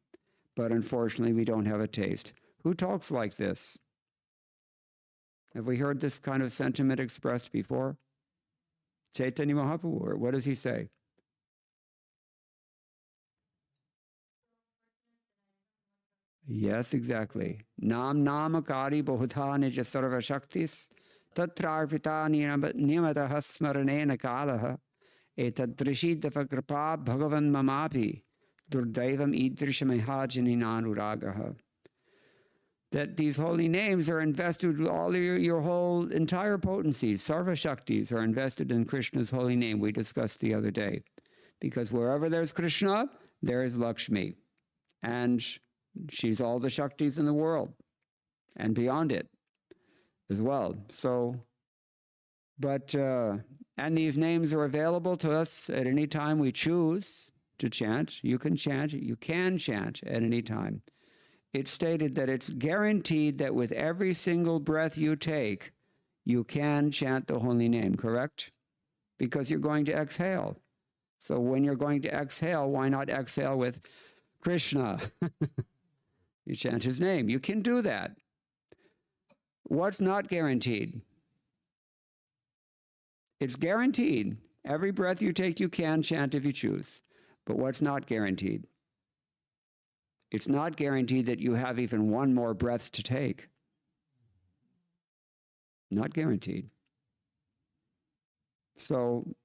But unfortunately, we don't have a taste. Who talks like this? Have we heard this kind of sentiment expressed before? Chaitanya Mahaprabhu, or what does he say? Yes, exactly. Nam namakari bahudha nija sarva shaktis tatrarpita niyamataha smaranena kalaha etadrishidapa kripa bhagavan mamapi durdaivam idrishamehajani nanuragaha. That these holy names are invested with all your whole entire potencies. Sarva Shaktis are invested in Krishna's holy name, we discussed the other day. Because wherever there's Krishna, there is Lakshmi. And she's all the Shaktis in the world and beyond it as well. So, and these names are available to us at any time we choose to chant. You can chant at any time. It's stated that it's guaranteed that with every single breath you take, you can chant the holy name, correct? Because you're going to exhale. So when you're going to exhale, why not exhale with Krishna? You chant his name. You can do that. What's not guaranteed? It's guaranteed. Every breath you take, you can chant if you choose. But what's not guaranteed? It's not guaranteed that you have even one more breath to take. Not guaranteed. So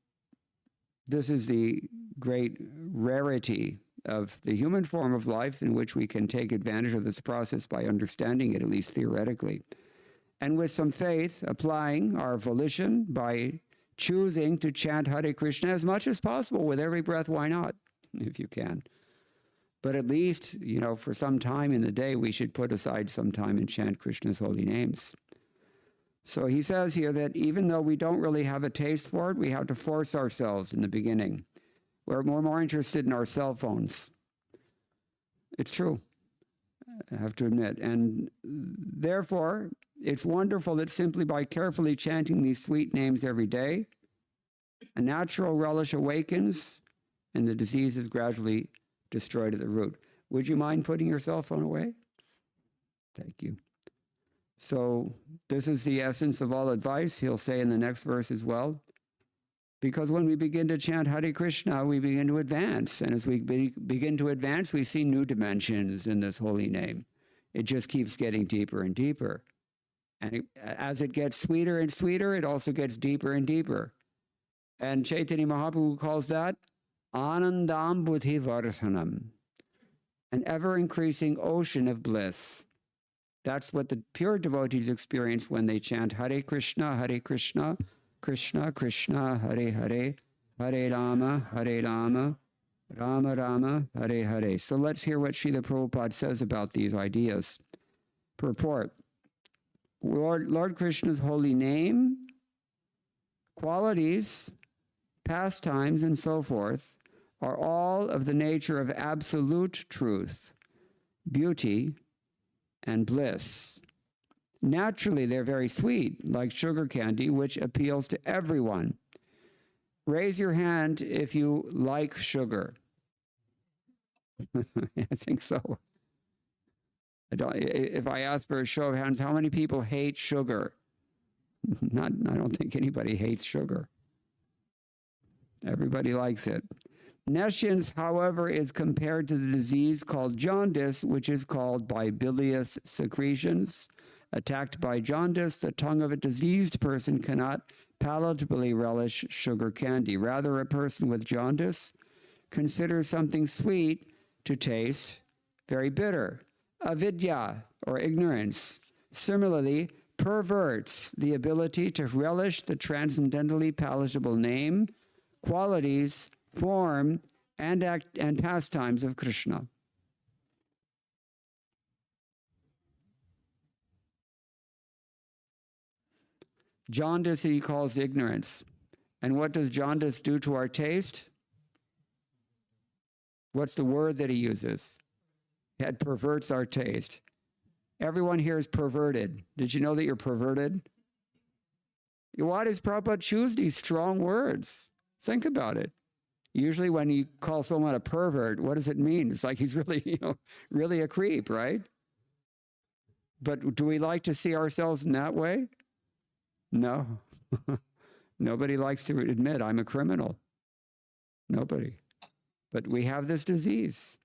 this is the great rarity of the human form of life, in which we can take advantage of this process by understanding it, at least theoretically. And with some faith, applying our volition by choosing to chant Hare Krishna as much as possible with every breath. Why not, if you can? But at least, for some time in the day, we should put aside some time and chant Krishna's holy names. So he says here that even though we don't really have a taste for it, we have to force ourselves in the beginning. We're more interested in our cell phones. It's true, I have to admit. And therefore, it's wonderful that simply by carefully chanting these sweet names every day, a natural relish awakens and the disease is gradually destroyed at the root. Would you mind putting your cell phone away? Thank you. So this is the essence of all advice. He'll say in the next verse as well. Because when we begin to chant Hare Krishna, we begin to advance. And as we begin to advance, we see new dimensions in this holy name. It just keeps getting deeper and deeper. And as it gets sweeter and sweeter, it also gets deeper and deeper. And Chaitanya Mahaprabhu calls that Anandam Buddhi Vardhanam, an ever-increasing ocean of bliss. That's what the pure devotees experience when they chant Hare Krishna, Krishna Krishna, Hare Hare, Hare Rama, Rama Rama, Hare Hare. So let's hear what Srila Prabhupada says about these ideas. Purport. Lord Krishna's holy name, qualities, pastimes, and so forth are all of the nature of absolute truth, beauty, and bliss. Naturally, they're very sweet, like sugar candy, which appeals to everyone. Raise your hand if you like sugar. I think so. If I ask for a show of hands, how many people hate sugar? I don't think anybody hates sugar. Everybody likes it. Nescience, however, is compared to the disease called jaundice, which is caused by bilious secretions. Attacked by jaundice, the tongue of a diseased person cannot palatably relish sugar candy. Rather, a person with jaundice considers something sweet to taste very bitter. Avidya, or ignorance, similarly perverts the ability to relish the transcendently palatable name, qualities, form, and pastimes of Krishna. Jaundice he calls ignorance. And what does jaundice do to our taste? What's the word that he uses? It perverts our taste. Everyone here is perverted. Did you know that you're perverted? Why does Prabhupada choose these strong words? Think about it. Usually when you call someone a pervert, what does it mean? It's like he's really, really a creep, right? But do we like to see ourselves in that way? No. Nobody likes to admit I'm a criminal. Nobody. But we have this disease.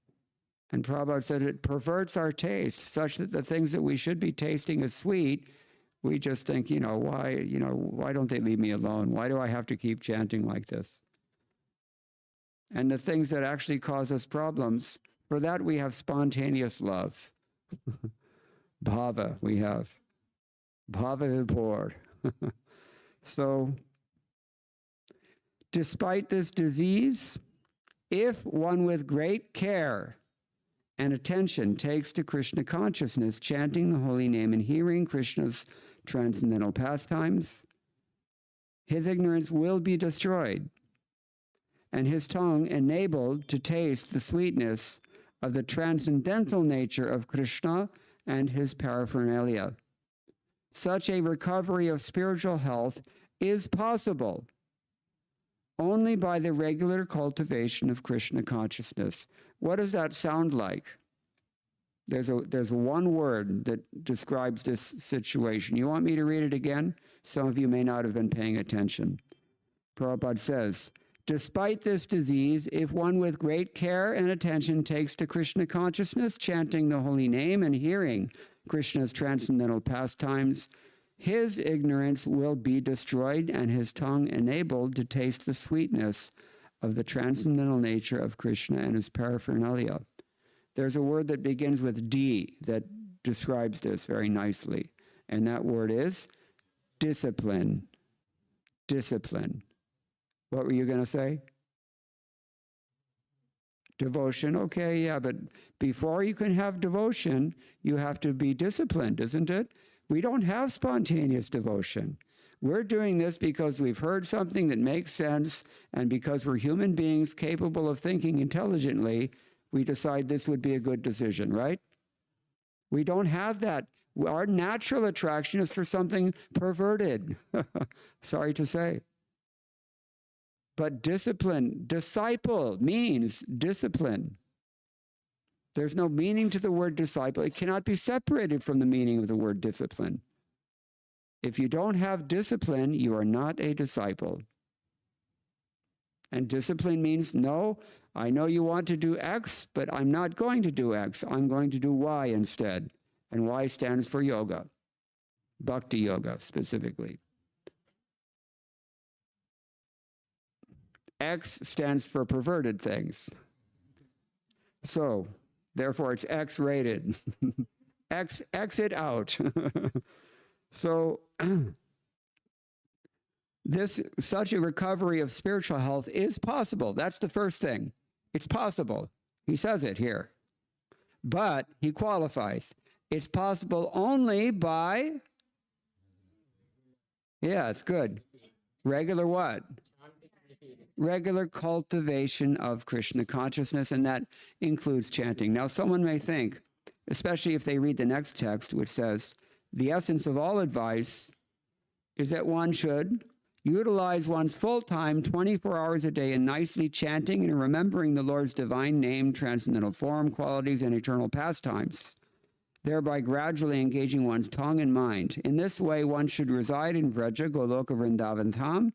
And Prabhupada said it perverts our taste such that the things that we should be tasting as sweet, we just think, why don't they leave me alone? Why do I have to keep chanting like this? And the things that actually cause us problems, for that we have spontaneous love. Bhava, we have. Bhava vibhor. So, despite this disease, if one with great care and attention takes to Krishna consciousness, chanting the holy name and hearing Krishna's transcendental pastimes, his ignorance will be destroyed, and his tongue enabled to taste the sweetness of the transcendental nature of Krishna and his paraphernalia. Such a recovery of spiritual health is possible only by the regular cultivation of Krishna consciousness. What does that sound like? There's one word that describes this situation. You want me to read it again? Some of you may not have been paying attention. Prabhupada says, despite this disease, if one with great care and attention takes to Krishna consciousness, chanting the holy name and hearing Krishna's transcendental pastimes, his ignorance will be destroyed and his tongue enabled to taste the sweetness of the transcendental nature of Krishna and his paraphernalia. There's a word that begins with D that describes this very nicely, and that word is discipline. Discipline. What were you going to say? Devotion, okay, yeah, but before you can have devotion, you have to be disciplined, isn't it? We don't have spontaneous devotion. We're doing this because we've heard something that makes sense, and because we're human beings capable of thinking intelligently, we decide this would be a good decision, right? We don't have that. Our natural attraction is for something perverted. Sorry to say. But discipline, disciple means discipline. There's no meaning to the word disciple. It cannot be separated from the meaning of the word discipline. If you don't have discipline, you are not a disciple. And discipline means, no, I know you want to do X, but I'm not going to do X. I'm going to do Y instead. And Y stands for yoga, bhakti yoga specifically. X stands for perverted things. So, therefore, it's X-rated. Exit out. So, such a recovery of spiritual health is possible. That's the first thing. It's possible. He says it here. But he qualifies. It's possible only by, yeah, it's good. Regular what? Regular cultivation of Krishna consciousness, and that includes chanting. Now, someone may think, especially if they read the next text, which says, the essence of all advice is that one should utilize one's full time, 24 hours a day in nicely chanting and remembering the Lord's divine name, transcendental form, qualities, and eternal pastimes, thereby gradually engaging one's tongue and mind. In this way, one should reside in Vraja, Goloka, Vrindavan Dham,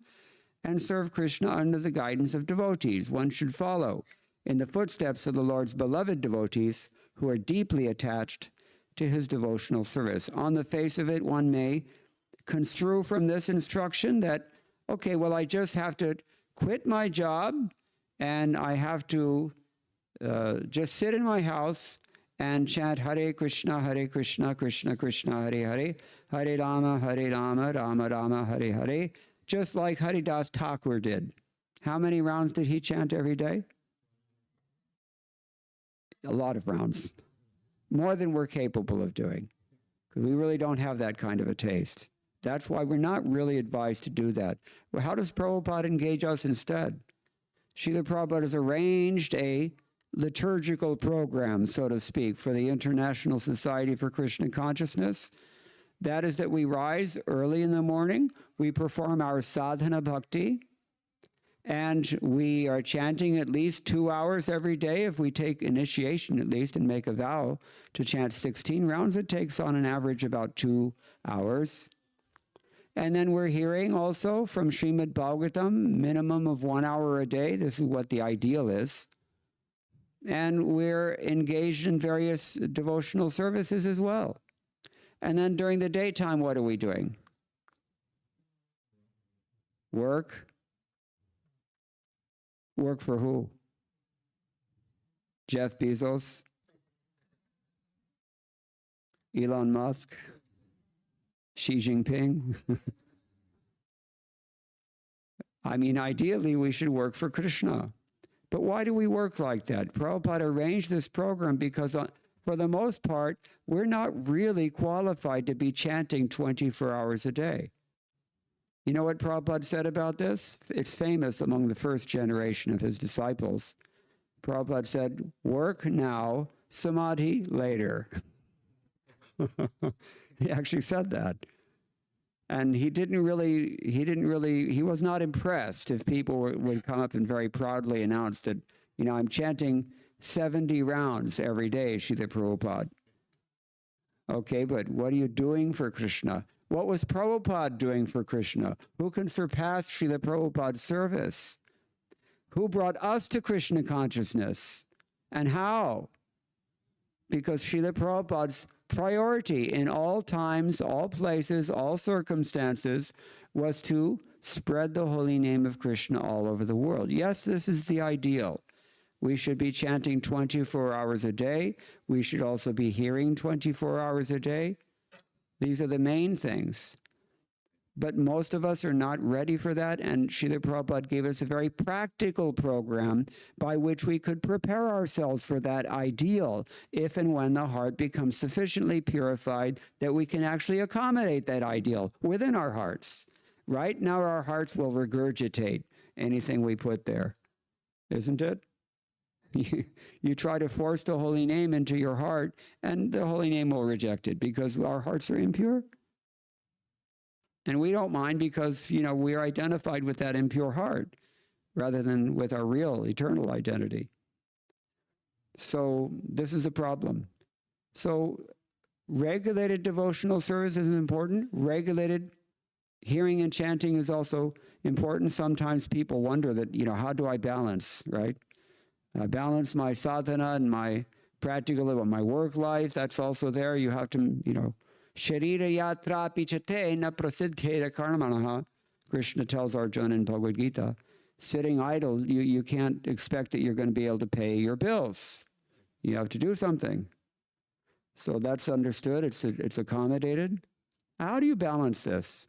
and serve Krishna under the guidance of devotees. One should follow in the footsteps of the Lord's beloved devotees who are deeply attached to his devotional service. On the face of it, one may construe from this instruction that, okay, well, I just have to quit my job and I have to just sit in my house and chant Hare Krishna, Krishna Krishna, Hare Hare, Hare Rama, Rama Rama, Hare Hare, just like Haridas Thakur did. How many rounds did he chant every day? A lot of rounds. More than we're capable of doing, because we really don't have that kind of a taste. That's why we're not really advised to do that. Well, how does Prabhupada engage us instead? Srila Prabhupada has arranged a liturgical program, so to speak, for the International Society for Krishna Consciousness. That is that we rise early in the morning, we perform our sadhana bhakti, and we are chanting at least 2 hours every day. If we take initiation at least and make a vow to chant 16 rounds, it takes on an average about 2 hours. And then we're hearing also from Srimad Bhagavatam, minimum of 1 hour a day. This is what the ideal is. And we're engaged in various devotional services as well. And then during the daytime, what are we doing? Work. Work for who? Jeff Bezos? Elon Musk? Xi Jinping? I mean, ideally, we should work for Krishna. But why do we work like that? Prabhupada arranged this program because, for the most part, we're not really qualified to be chanting 24 hours a day. You know what Prabhupada said about this? It's famous among the first generation of his disciples. Prabhupada said, work now, samadhi later. He actually said that. And he was not impressed if people would come up and very proudly announce that, you know, I'm chanting 70 rounds every day, Srila Prabhupada. Okay, but what are you doing for Krishna? What was Prabhupada doing for Krishna? Who can surpass Srila Prabhupada's service? Who brought us to Krishna consciousness? And how? Because Srila Prabhupada's priority in all times, all places, all circumstances was to spread the holy name of Krishna all over the world. Yes, this is the ideal. We should be chanting 24 hours a day. We should also be hearing 24 hours a day. These are the main things. But most of us are not ready for that, and Srila Prabhupada gave us a very practical program by which we could prepare ourselves for that ideal if and when the heart becomes sufficiently purified that we can actually accommodate that ideal within our hearts. Right now, our hearts will regurgitate anything we put there, isn't it? You try to force the holy name into your heart, and the holy name will reject it because our hearts are impure. And we don't mind because, we're identified with that impure heart rather than with our real eternal identity. So this is a problem. So regulated devotional service is important. Regulated hearing and chanting is also important. Sometimes people wonder that, how do I balance, right? Balance my sadhana and my practical, my work life. That's also there. You have to, Sharira yatra pichate na prasidhera karmanaha. Krishna tells Arjuna in Bhagavad Gita, sitting idle, you can't expect that you're going to be able to pay your bills. You have to do something. So that's understood. It's accommodated. How do you balance this?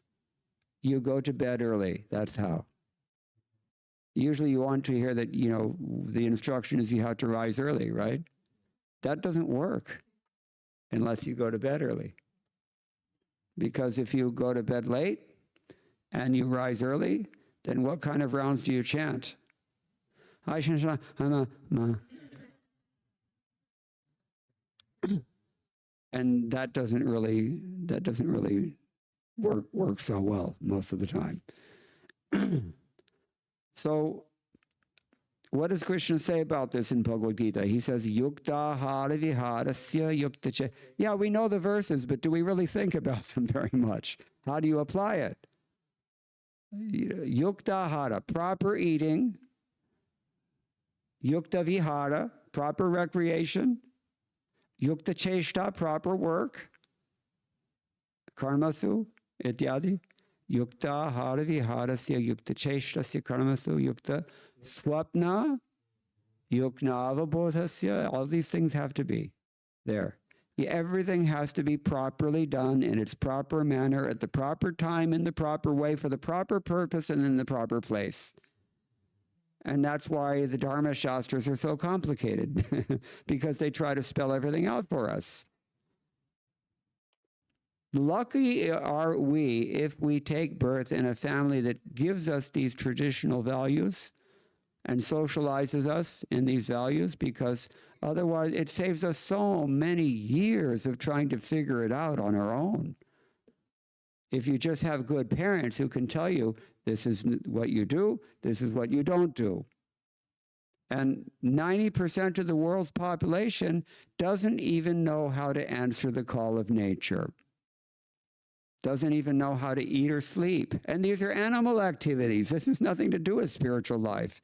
You go to bed early. That's how. Usually you want to hear that, the instruction is you have to rise early, right? That doesn't work unless you go to bed early. Because if you go to bed late and you rise early, then what kind of rounds do you chant? And that doesn't really work so well most of the time. So what does Krishna say about this in Bhagavad Gita? He says, Yukta hara viharasya yukta che. Yeah, we know the verses, but do we really think about them very much? How do you apply it? Yukta hara, proper eating. Yukta vihara, proper recreation. Yukta cheshta, proper work. Karmasu, ityadi. Yukta hara viharasya yukta cheshtasya karmasu yukta swapna yukna avabodhasya. All these things have to be there. Everything has to be properly done in its proper manner, at the proper time, in the proper way, for the proper purpose, and in the proper place. And that's why the Dharma Shastras are so complicated, because they try to spell everything out for us. Lucky are we if we take birth in a family that gives us these traditional values and socializes us in these values, because otherwise it saves us so many years of trying to figure it out on our own. If you just have good parents who can tell you, this is what you do, this is what you don't do. And 90% of the world's population doesn't even know how to answer the call of nature. Doesn't even know how to eat or sleep. And these are animal activities. This has nothing to do with spiritual life.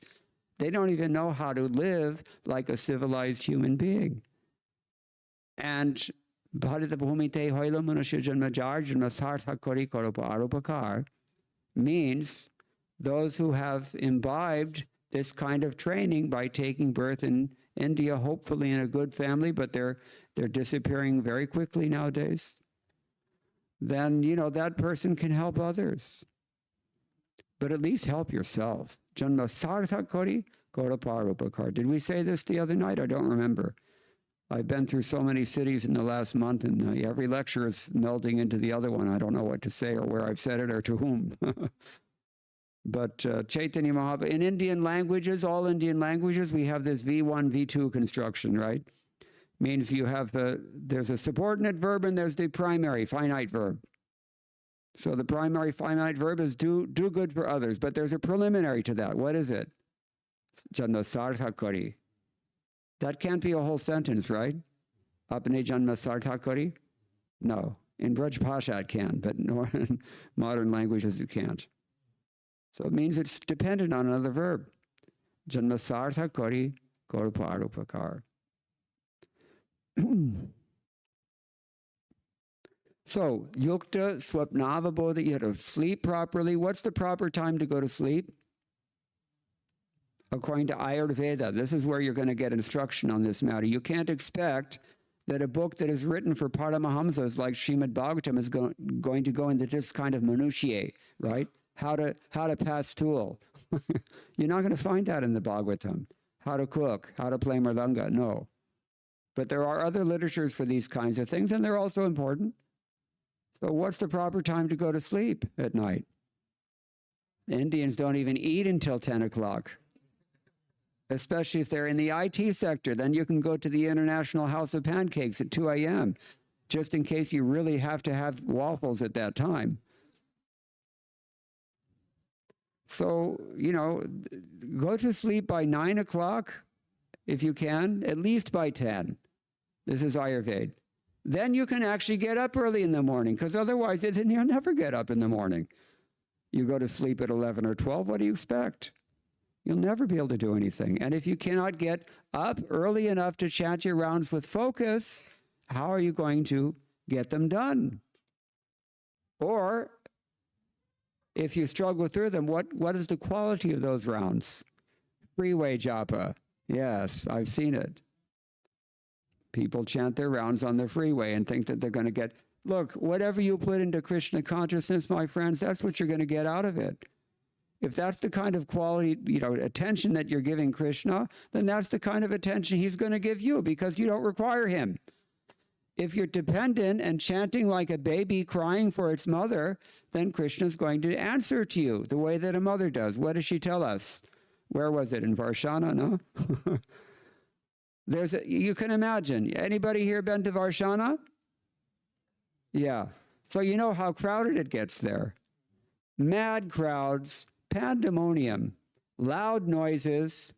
They don't even know how to live like a civilized human being. And means those who have imbibed this kind of training by taking birth in India, hopefully in a good family, but they're disappearing very quickly nowadays. Then, that person can help others. But at least help yourself. Janma sarthak kori kora parupakar. Did we say this the other night? I don't remember. I've been through so many cities in the last month, and every lecture is melding into the other one. I don't know what to say or where I've said it or to whom. But Chaitanya Mahaprabhu, in Indian languages, all Indian languages, we have this V1, V2 construction, right? Means you have, there's a subordinate verb and there's the primary finite verb. So the primary finite verb is do good for others, but there's a preliminary to that. What is it? Janma sarthak kari. That can't be a whole sentence, right? Apne janma sarthak kari? No. In Braj Bhasha it can, but in modern languages it can't. So it means it's dependent on another verb. Janma sarthak kari korparupakar. So, yukta swapnavabodha, you have to sleep properly. What's the proper time to go to sleep? According to Ayurveda, this is where you're going to get instruction on this matter. You can't expect that a book that is written for Paramahamsas like Srimad Bhagavatam is going to go into this kind of minutiae, right? How to pass stool. You're not going to find that in the Bhagavatam. How to cook, how to play mridanga, no. But there are other literatures for these kinds of things, and they're also important. So what's the proper time to go to sleep at night? The Indians don't even eat until 10 o'clock. Especially if they're in the IT sector, then you can go to the International House of Pancakes at 2 a.m., just in case you really have to have waffles at that time. So, go to sleep by 9 o'clock, if you can, at least by 10. This is Ayurveda. Then you can actually get up early in the morning, because otherwise you'll never get up in the morning. You go to sleep at 11 or 12, what do you expect? You'll never be able to do anything. And if you cannot get up early enough to chant your rounds with focus, how are you going to get them done? Or, if you struggle through them, what is the quality of those rounds? Freeway japa. Yes, I've seen it. People chant their rounds on the freeway and think that they're going to get, look, whatever you put into Krishna consciousness, my friends, that's what you're going to get out of it. If that's the kind of quality, attention that you're giving Krishna, then that's the kind of attention he's going to give you, because you don't require him. If you're dependent and chanting like a baby crying for its mother, then Krishna's going to answer to you the way that a mother does. What does she tell us? Where was it? In Varshana, no? You can imagine. Anybody here been to Varshana? Yeah. So you know how crowded it gets there. Mad crowds, pandemonium, loud noises,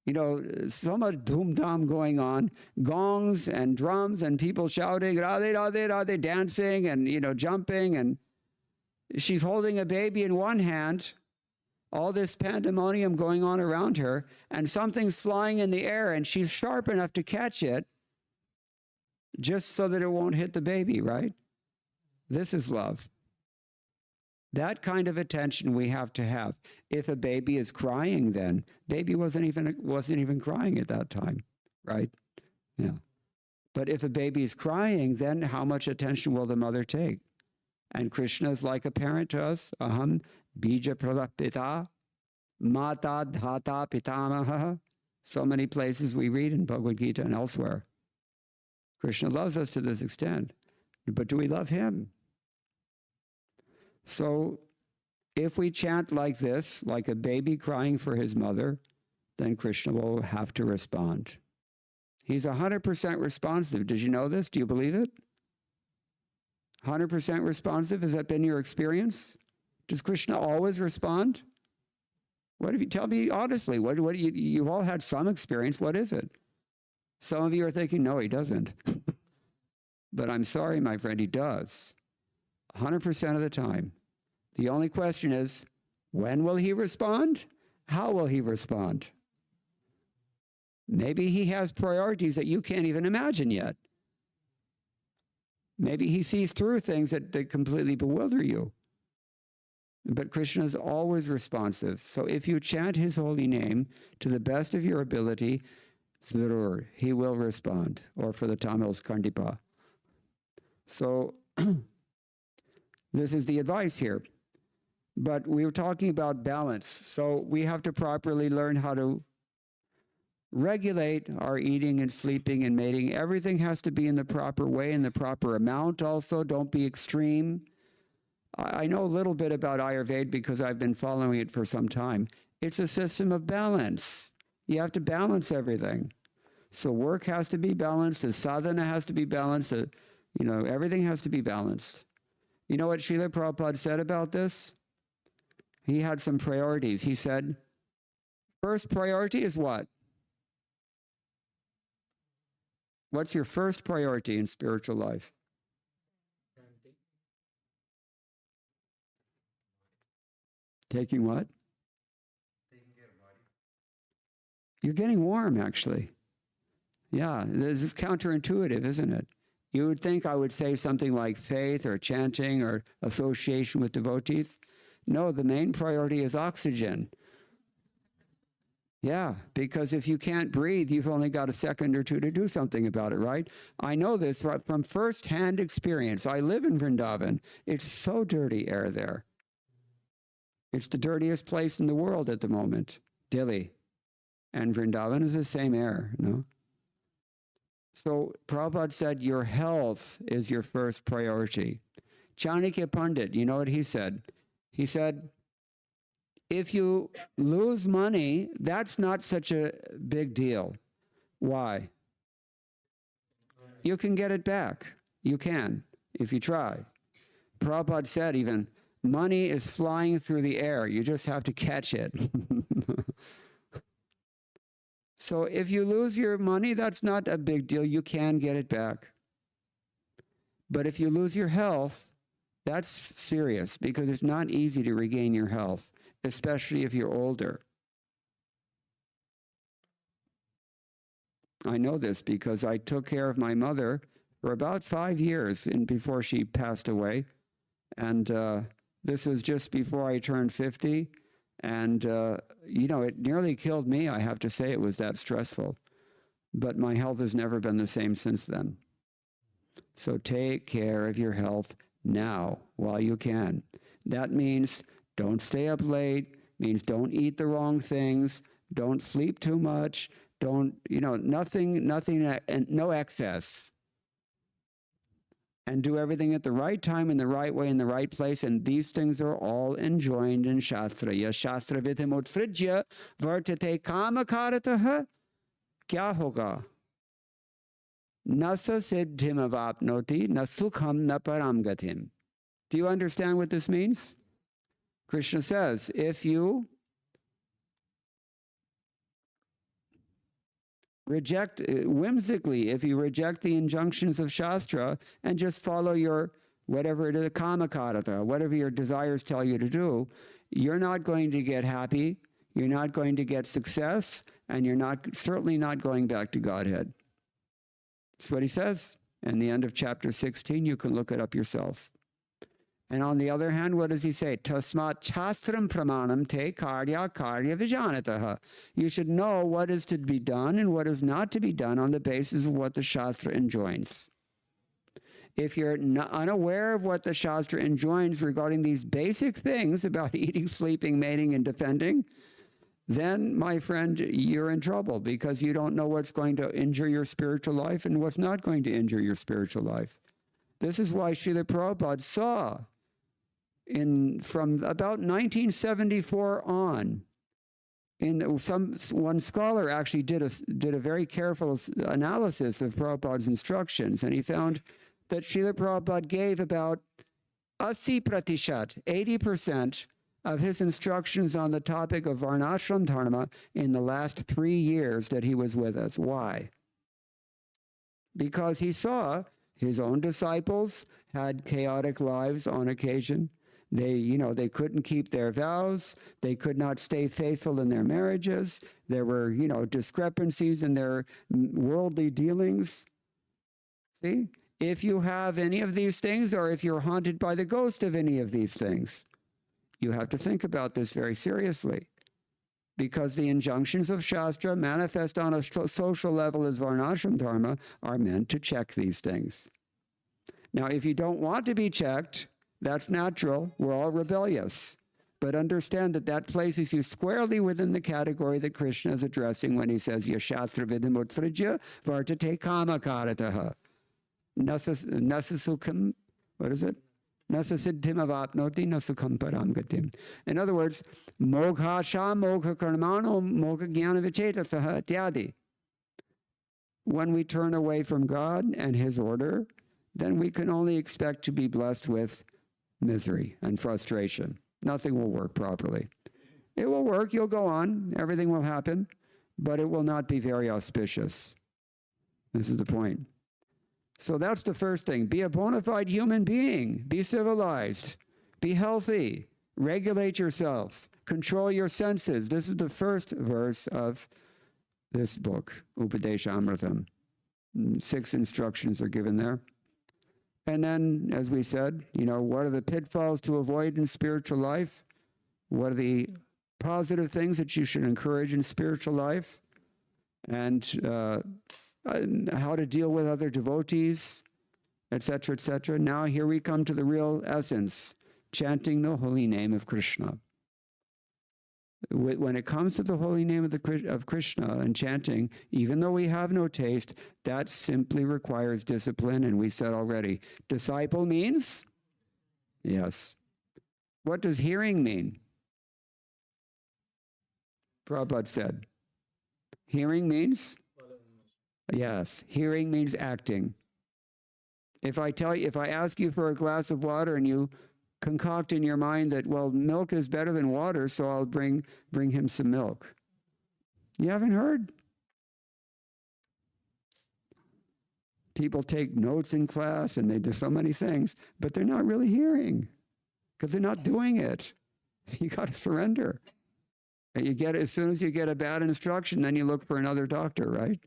so much dhoom-dam going on, gongs and drums and people shouting, Radhe, dancing and, jumping. And she's holding a baby in one hand, all this pandemonium going on around her, and something's flying in the air, and she's sharp enough to catch it just so that it won't hit the baby, right? This is love. That kind of attention we have to have. If a baby is crying, then baby wasn't even crying at that time, right? Yeah. But if a baby is crying, then how much attention will the mother take? And Krishna is like a parent to us. Aham bija pradapita, mata dhata pitamaha. So many places we read in Bhagavad Gita and elsewhere. Krishna loves us to this extent. But do we love him? So if we chant like this, like a baby crying for his mother, then Krishna will have to respond. He's 100% responsive. Did you know this? Do you believe it? 100% responsive? Has that been your experience? Does Krishna always respond? What have you, tell me honestly, what you've all had some experience. What is it? Some of you are thinking, no, he doesn't. But I'm sorry, my friend, he does. 100% of the time. The only question is, when will he respond? How will he respond? Maybe he has priorities that you can't even imagine yet. Maybe he sees through things that completely bewilder you. But Krishna is always responsive. So if you chant his holy name to the best of your ability, zarur, he will respond. Or for the Tamils, kandipa. So this is the advice here. But we were talking about balance. So we have to properly learn how to regulate our eating and sleeping and mating. Everything has to be in the proper way, in the proper amount also. Don't be extreme. I know a little bit about Ayurveda because I've been following it for some time. It's a system of balance. You have to balance everything. So work has to be balanced. The sadhana has to be balanced. Everything has to be balanced. You know what Srila Prabhupada said about this? He had some priorities. He said, first priority is what? What's your first priority in spiritual life? Taking what? Taking care of body. You're getting warm, actually. Yeah, this is counterintuitive, isn't it? You would think I would say something like faith or chanting or association with devotees. No, the main priority is oxygen. Yeah, because if you can't breathe, you've only got a second or two to do something about it, right? I know this from first-hand experience. I live in Vrindavan. It's so dirty air there. It's the dirtiest place in the world at the moment, Delhi. And Vrindavan is the same air, no? So Prabhupada said, your health is your first priority. Chanakya Pandit, you know what he said? He said, if you lose money, that's not such a big deal. Why? You can get it back. You can, if you try. Prabhupada said even, money is flying through the air. You just have to catch it. So if you lose your money, that's not a big deal. You can get it back. But if you lose your health, that's serious because it's not easy to regain your health, especially if you're older. I know this because I took care of my mother for about 5 years before she passed away. And this was just before I turned 50. And, you know, it nearly killed me. I have to say it was that stressful. But my health has never been the same since then. So take care of your health now while you can. That means don't stay up late, means don't eat the wrong things, don't sleep too much, don't, you know, nothing, and no excess. And do everything at the right time, in the right way, in the right place. And these things are all enjoined in Shastra. Yes, Shastra vidhimutrijya vartate kamakarataha kya hoga? Nasa siddhim avapnoti nasukham na paramgatim. Do you understand what this means? Krishna says, if you reject, whimsically, if you reject the injunctions of Shastra and just follow your, whatever it is, kamakarata, whatever your desires tell you to do, you're not going to get happy, you're not going to get success, and you're certainly not going back to Godhead. That's what he says. In the end of chapter 16, you can look it up yourself. And on the other hand, what does he say? Tasmat chastram pramanam te karya vijanataha. You should know what is to be done and what is not to be done on the basis of what the Shastra enjoins. If you're unaware of what the Shastra enjoins regarding these basic things about eating, sleeping, mating, and defending, then, my friend, you're in trouble because you don't know what's going to injure your spiritual life and what's not going to injure your spiritual life. This is why Srila Prabhupada saw from about 1974 on, one scholar actually did a very careful analysis of Prabhupada's instructions, and he found that Srila Prabhupada gave about 80% of his instructions on the topic of Varnashram Dharma in the last 3 years that he was with us. Why? Because he saw his own disciples had chaotic lives on occasion. They couldn't keep their vows. They could not stay faithful in their marriages. There were, discrepancies in their worldly dealings. See? If you have any of these things, or if you're haunted by the ghost of any of these things, you have to think about this very seriously. Because the injunctions of Shastra manifest on a social level as Varnashram Dharma are meant to check these things. Now, if you don't want to be checked, that's natural. We're all rebellious. But understand that places you squarely within the category that Krishna is addressing when he says, Yashastra vidhimutrijya vartate kamakarataha. Nasasukham, what is it? Nasasiddhim avapnoti nasukham paramgatim. In other words, mogha sha mogha karmano mogha jnana vichetasaha ityadi. When we turn away from God and his order, then we can only expect to be blessed with misery and frustration. Nothing will work properly. It will work, you'll go on, everything will happen, but it will not be very auspicious. This is the point. So that's the first thing. Be a bona fide human being. Be civilized. Be healthy. Regulate yourself. Control your senses. This is the first verse of this book, Upadesha Amritam. 6 instructions are given there. And then, as we said, what are the pitfalls to avoid in spiritual life? What are the positive things that you should encourage in spiritual life, and how to deal with other devotees, etc., etc. Now here we come to the real essence, chanting the holy name of Krishna. When it comes to the holy name of Krishna and chanting, even though we have no taste, that simply requires discipline, and we said already, disciple means? Yes. What does hearing mean? Prabhupada said, hearing means? Yes, hearing means acting. If I ask you for a glass of water and you concoct in your mind that, well, milk is better than water, so I'll bring him some milk. You haven't heard? People take notes in class and they do so many things, but they're not really hearing because they're not doing it. You got to surrender. And as soon as you get a bad instruction, then you look for another doctor, right?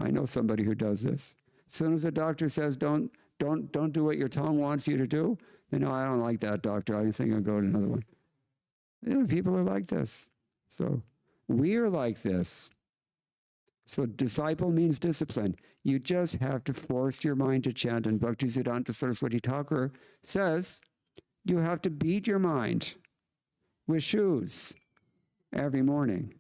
I know somebody who does this. As soon as the doctor says, don't do what your tongue wants you to do, then, no, I don't like that doctor. I think I'll go to another one. People are like this. So we're like this. So disciple means discipline. You just have to force your mind to chant. And Bhaktisiddhanta Saraswati Thakur says, you have to beat your mind with shoes every morning.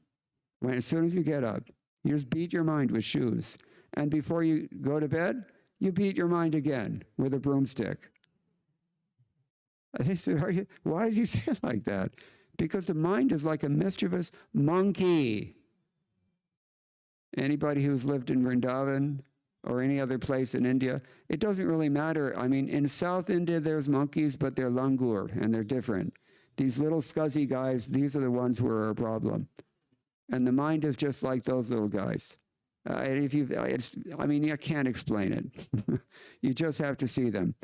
As soon as you get up, you just beat your mind with shoes. And before you go to bed, you beat your mind again with a broomstick. They said, why does he say it like that? Because the mind is like a mischievous monkey. Anybody who's lived in Vrindavan or any other place in India, it doesn't really matter. I mean, in South India, there's monkeys, but they're langur, and they're different. These little scuzzy guys, these are the ones who are a problem. And the mind is just like those little guys. I can't explain it. You just have to see them.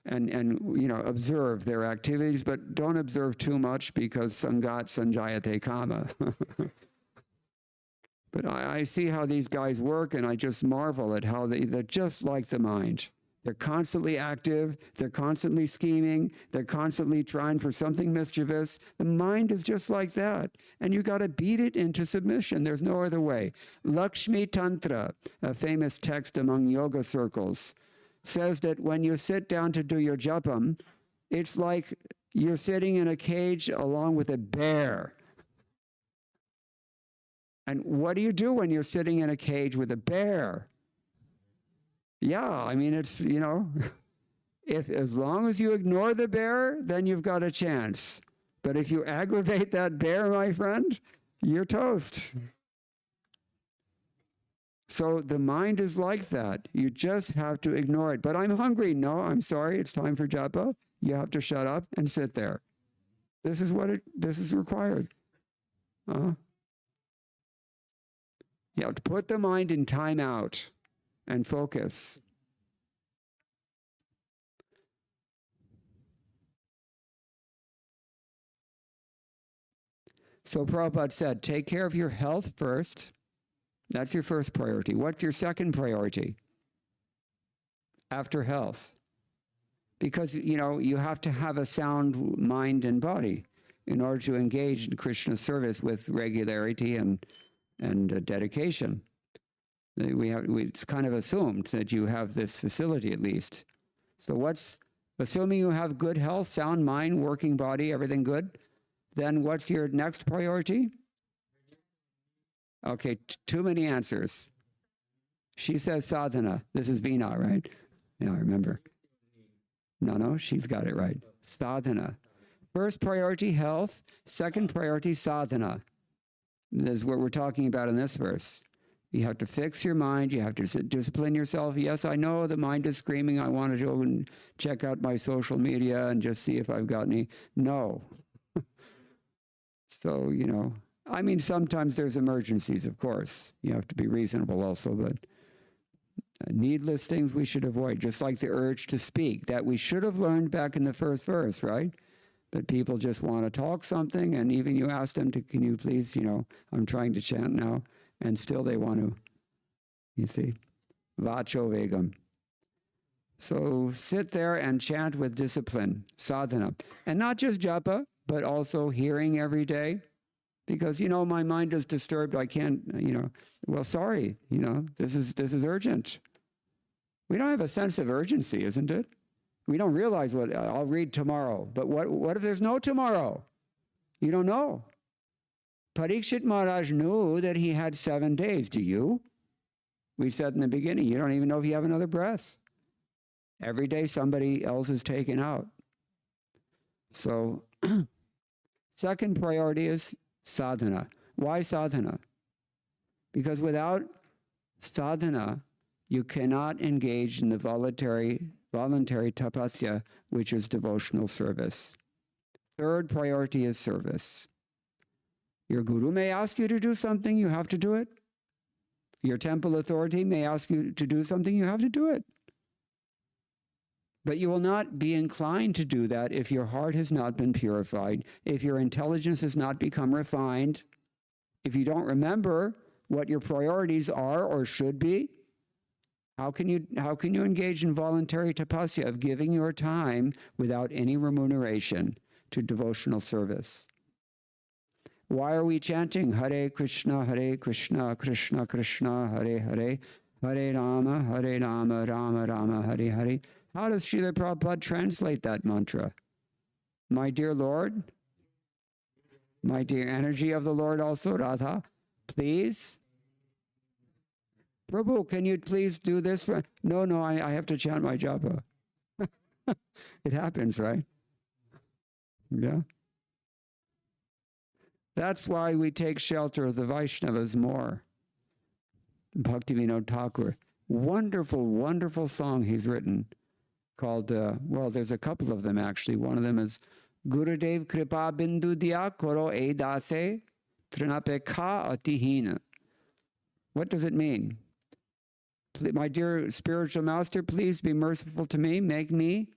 And observe their activities, but don't observe too much because sangat sanjayate kama. But I see how these guys work, and I just marvel at how they're just like the mind. They're constantly active, they're constantly scheming, they're constantly trying for something mischievous. The mind is just like that, and you got to beat it into submission. There's no other way. Lakshmi Tantra, a famous text among yoga circles, says that when you sit down to do your japam, it's like you're sitting in a cage along with a bear. And what do you do when you're sitting in a cage with a bear? Yeah, I mean, it's, if as long as you ignore the bear, then you've got a chance. But if you aggravate that bear, my friend, you're toast. So the mind is like that. You just have to ignore it. But I'm hungry. No, I'm sorry. It's time for japa. You have to shut up and sit there. This is required. You have to put the mind in time out and focus. So Prabhupada said, take care of your health first. That's your first priority. What's your second priority? After health. Because, you have to have a sound mind and body in order to engage in Krishna service with regularity and dedication. It's kind of assumed that you have this facility at least. So assuming you have good health, sound mind, working body, everything good, then what's your next priority? Okay, too many answers. She says sadhana. This is Veena, right? Yeah, I remember. No, she's got it right. Sadhana. First priority, health. Second priority, sadhana. This is what we're talking about in this verse. You have to fix your mind. You have to discipline yourself. Yes, I know the mind is screaming, I want to go and check out my social media and just see if I've got any. No. So, sometimes there's emergencies, of course. You have to be reasonable also, but needless things we should avoid, just like the urge to speak that we should have learned back in the first verse, right? But people just want to talk something, and even you ask them can you please, I'm trying to chant now, and still they want to, you see, vacho vegam. So sit there and chant with discipline, sadhana. And not just japa, but also hearing every day. Because, my mind is disturbed. I can't, well, sorry, this is urgent. We don't have a sense of urgency, isn't it? We don't realize what I'll read tomorrow. But what if there's no tomorrow? You don't know. Parikshit Maharaj knew that he had 7 days. Do you? We said in the beginning, you don't even know if you have another breath. Every day somebody else is taken out. So, second priority is sadhana. Why sadhana? Because without sadhana, you cannot engage in the voluntary tapasya, which is devotional service. Third priority is service. Your guru may ask you to do something, you have to do it. Your temple authority may ask you to do something, you have to do it. But you will not be inclined to do that if your heart has not been purified, if your intelligence has not become refined, if you don't remember what your priorities are or should be. How can you engage in voluntary tapasya of giving your time without any remuneration to devotional service? Why are we chanting Hare Krishna, Krishna Krishna, Hare Hare, Hare Rama, Rama Rama, Hare Hare? How does Srila Prabhupada translate that mantra? My dear Lord, my dear energy of the Lord also, Radha, please. Prabhu, can you please do this for... No, I have to chant my japa. It happens, right? Yeah. That's why we take shelter of the Vaishnavas more. Bhaktivinoda Thakur. Wonderful, wonderful song he's written called, well, there's a couple of them actually. One of them is Gurudev Kripa Bindu Diya Koro E Dase Trinapekha Atihina. What does it mean? My dear spiritual master, please be merciful to me. Make me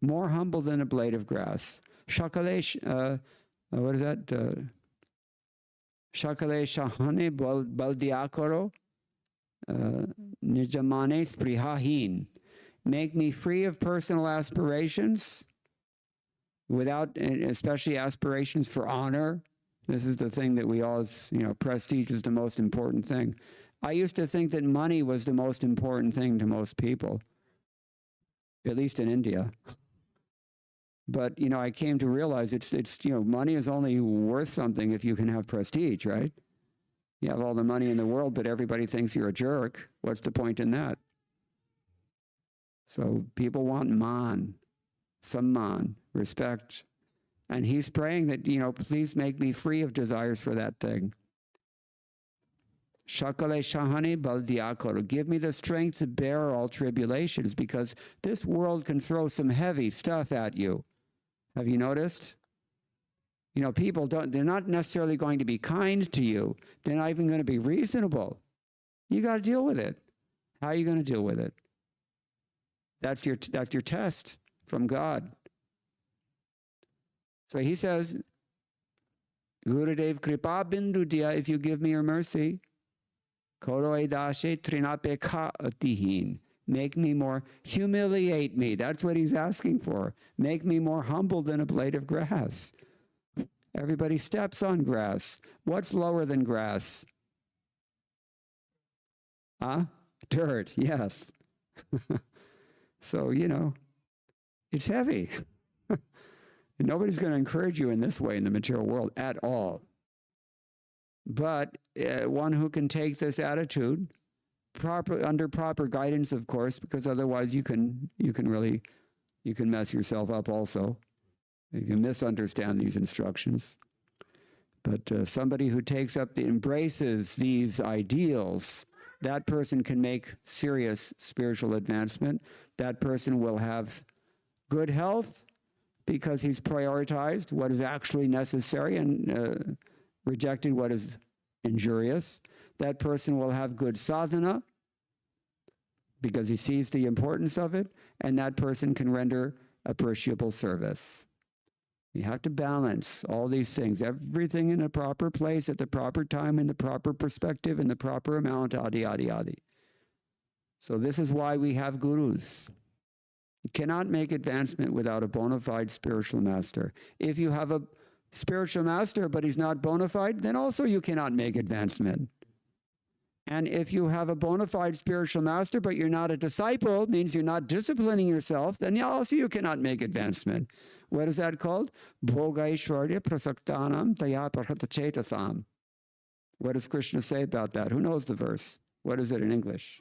more humble than a blade of grass. Shakalesh, what is that? Shakale Shahane Baldiakoro Nijamane Sprihahin. Make me free of personal aspirations, without, especially aspirations for honor. This is the thing that we always, prestige is the most important thing. I used to think that money was the most important thing to most people, at least in India. But, I came to realize it's money is only worth something if you can have prestige, right? You have all the money in the world, but everybody thinks you're a jerk. What's the point in that? So people want man, samman, respect. And he's praying that, please make me free of desires for that thing. Shakale Shahani Baldiakoro. Give me the strength to bear all tribulations, because this world can throw some heavy stuff at you. Have you noticed? People they're not necessarily going to be kind to you. They're not even going to be reasonable. You got to deal with it. How are you going to deal with it? That's your test from God. So he says, Gurudev Kripa Bindu Diya, if you give me your mercy, Koro Edashe Trinapekha Atihin. Make me more, humiliate me. That's what he's asking for. Make me more humble than a blade of grass. Everybody steps on grass. What's lower than grass? Dirt, yes. So, it's heavy. Nobody's going to encourage you in this way in the material world at all. But one who can take this attitude, under proper guidance, of course, because otherwise you can mess yourself up also. You can misunderstand these instructions. But somebody who embraces these ideals, that person can make serious spiritual advancement. That person will have good health because he's prioritized what is actually necessary and rejected what is injurious. That person will have good sadhana because he sees the importance of it, and that person can render appreciable service. You have to balance all these things, everything in a proper place, at the proper time, in the proper perspective, in the proper amount, adi, adi, adi. So this is why we have gurus. You cannot make advancement without a bona fide spiritual master. If you have a spiritual master, but he's not bona fide, then also you cannot make advancement. And if you have a bona fide spiritual master, but you're not a disciple, means you're not disciplining yourself, then also you cannot make advancement. What is that called? Bhogaishvarya prasaktanam taya parhatachetasam. What does Krishna say about that? Who knows the verse? What is it in English?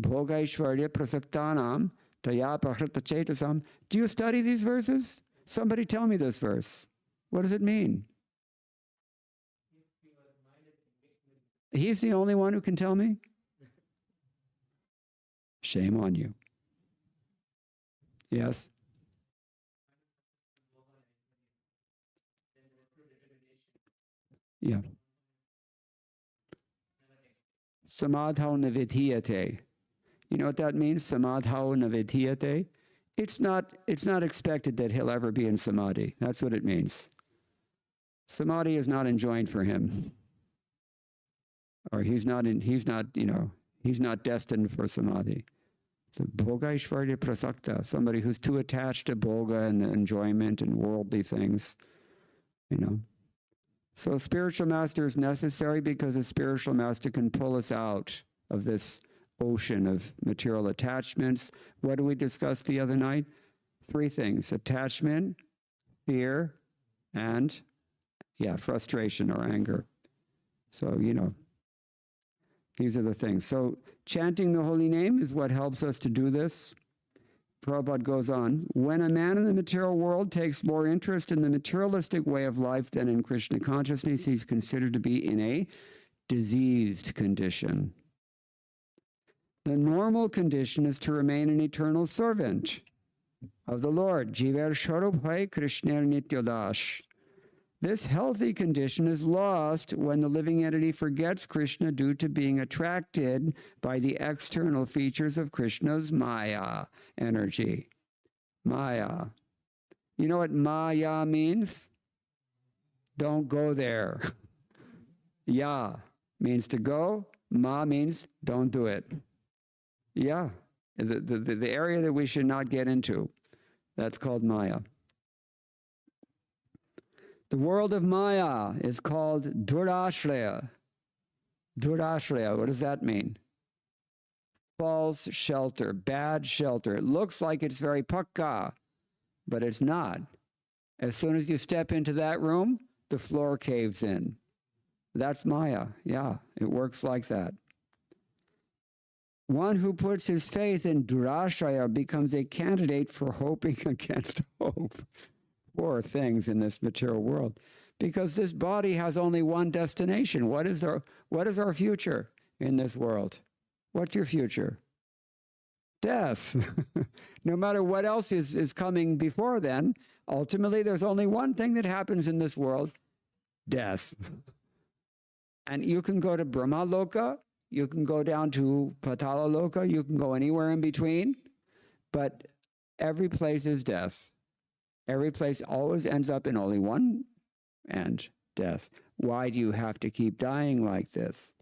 Bhogaishvarya prasaktanam taya parhatachetasam. Do you study these verses? Somebody tell me this verse. What does it mean? He's the only one who can tell me? Shame on you. Yes? Yeah. Samadhau navidhyate. You know what that means? Samadhau navidhyate. It's not expected that he'll ever be in samadhi. That's what it means. Samadhi is not enjoined for him. Or he's not destined for samadhi. So bhogaishvarya prasakta, somebody who's too attached to bhoga and enjoyment and worldly things, So spiritual master is necessary because a spiritual master can pull us out of this ocean of material attachments. What did we discuss the other night? 3 things: attachment, fear, and frustration or anger. So, these are the things. So chanting the holy name is what helps us to do this. Prabhupada goes on, when a man in the material world takes more interest in the materialistic way of life than in Krishna consciousness, he's considered to be in a diseased condition. The normal condition is to remain an eternal servant of the Lord. Jiver Sharubhai Krishner Nityodash. This healthy condition is lost when the living entity forgets Krishna due to being attracted by the external features of Krishna's Maya energy. Maya. You know what Maya means? Don't go there. Ya means to go. Ma means don't do it. Yeah, the area that we should not get into. That's called Maya. The world of Maya is called Durashraya. Durashraya, what does that mean? False shelter, bad shelter. It looks like it's very pakka, but it's not. As soon as you step into that room, the floor caves in. That's Maya. Yeah, it works like that. One who puts his faith in Durashraya becomes a candidate for hoping against hope. Poor things in this material world, because this body has only one destination. What is our future in this world? What's your future? Death. No matter what else is coming before then, ultimately there's only one thing that happens in this world: death. And you can go to Brahma Loka, you can go down to Patala Loka, you can go anywhere in between, but every place is death. Every place always ends up in only one end: death. Why do you have to keep dying like this?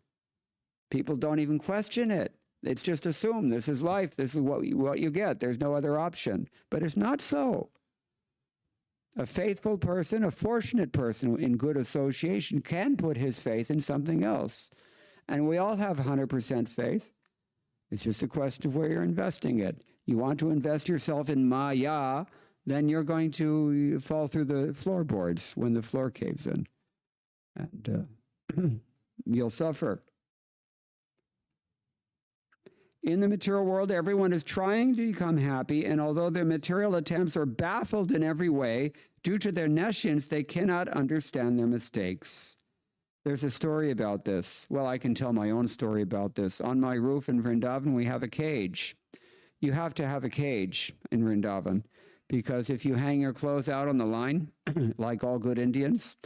People don't even question it. It's just assumed this is life. This is what you get. There's no other option. But it's not so. A faithful person, a fortunate person in good association can put his faith in something else. And we all have 100% faith. It's just a question of where you're investing it. You want to invest yourself in Maya, then you're going to fall through the floorboards when the floor caves in. And you'll suffer. In the material world, everyone is trying to become happy, and although their material attempts are baffled in every way, due to their nescience, they cannot understand their mistakes. There's a story about this. Well, I can tell my own story about this. On my roof in Vrindavan, we have a cage. You have to have a cage in Vrindavan, because if you hang your clothes out on the line, like all good Indians,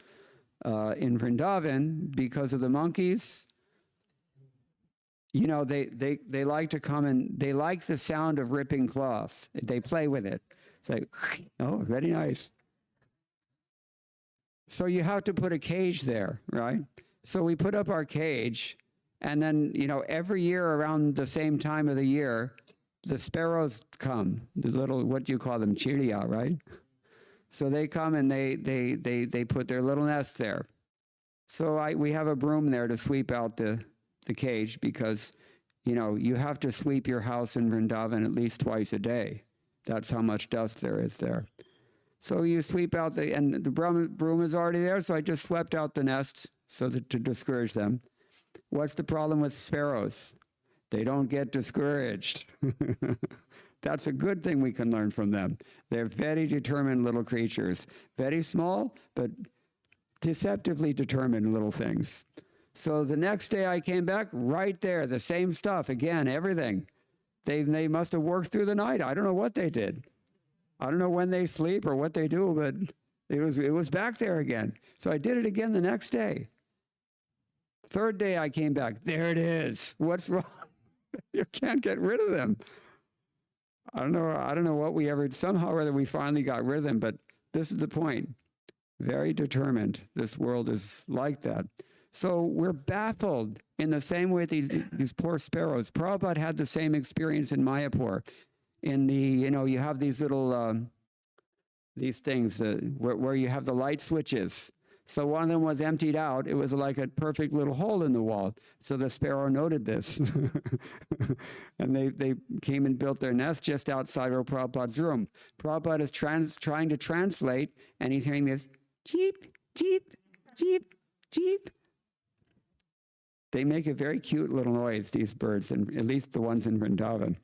in Vrindavan, because of the monkeys, they like to come and they like the sound of ripping cloth. They play with it. It's like, oh, very nice. So you have to put a cage there, right? So we put up our cage, and then, every year around the same time of the year, the sparrows come, the little, what do you call them, chiria, right? So they come and they put their little nest there. So we have a broom there to sweep out the cage because, you know, you have to sweep your house in Vrindavan at least twice a day. That's how much dust there is there. So you sweep out and the broom is already there, so I just swept out the nest so that to discourage them. What's the problem with sparrows? They don't get discouraged. That's a good thing we can learn from them. They're very determined little creatures. Very small, but deceptively determined little things. So the next day I came back, right there, the same stuff, again, everything. They must have worked through the night. I don't know what they did. I don't know when they sleep or what they do, but it was back there again. So I did it again the next day. Third day I came back. There it is. What's wrong? You can't get rid of them. I don't know what we ever, somehow or other we finally got rid of them, but this is the point. Very determined. This world is like that. So we're baffled in the same way these poor sparrows. Prabhupada had the same experience in Mayapur. In the, you know, you have these little, these things where you have the light switches. So one of them was emptied out. It was like a perfect little hole in the wall. So the sparrow noted this. And they came and built their nest just outside of Prabhupada's room. Prabhupada is trying to translate, and he's hearing this, cheep, cheep, cheep, cheep. They make a very cute little noise, these birds, and at least the ones in Vrindavan.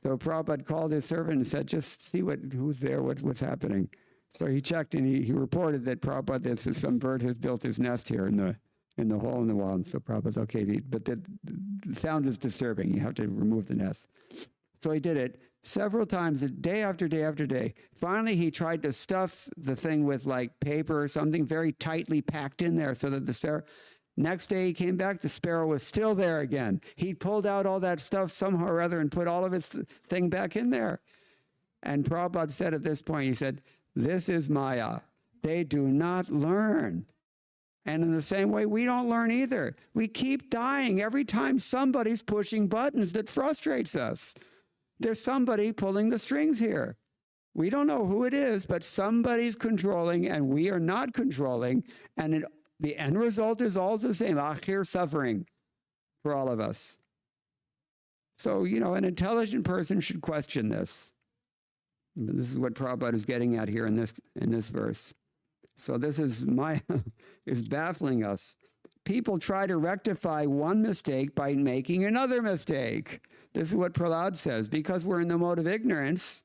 So Prabhupada called his servant and said, just see who's there, what's happening. So he checked and he reported that Prabhupada, that some bird has built his nest here in the hole in the wall. And so Prabhupada's okay, but the sound is disturbing. You have to remove the nest. So he did it several times, day after day after day. Finally, he tried to stuff the thing with like paper or something very tightly packed in there so that the sparrow, next day he came back, the sparrow was still there again. He pulled out all that stuff somehow or other and put all of his thing back in there. And Prabhupada said at this point, he said, this is Maya. They do not learn. And in the same way, we don't learn either. We keep dying every time somebody's pushing buttons that frustrates us. There's somebody pulling the strings here. We don't know who it is, but somebody's controlling and we are not controlling. And the end result is all the same, akhir suffering for all of us. So, you know, an intelligent person should question this. This is what Prabhupada is getting at here in this verse. So this is is baffling us. People try to rectify one mistake by making another mistake. This is what Prahlad says. Because we're in the mode of ignorance,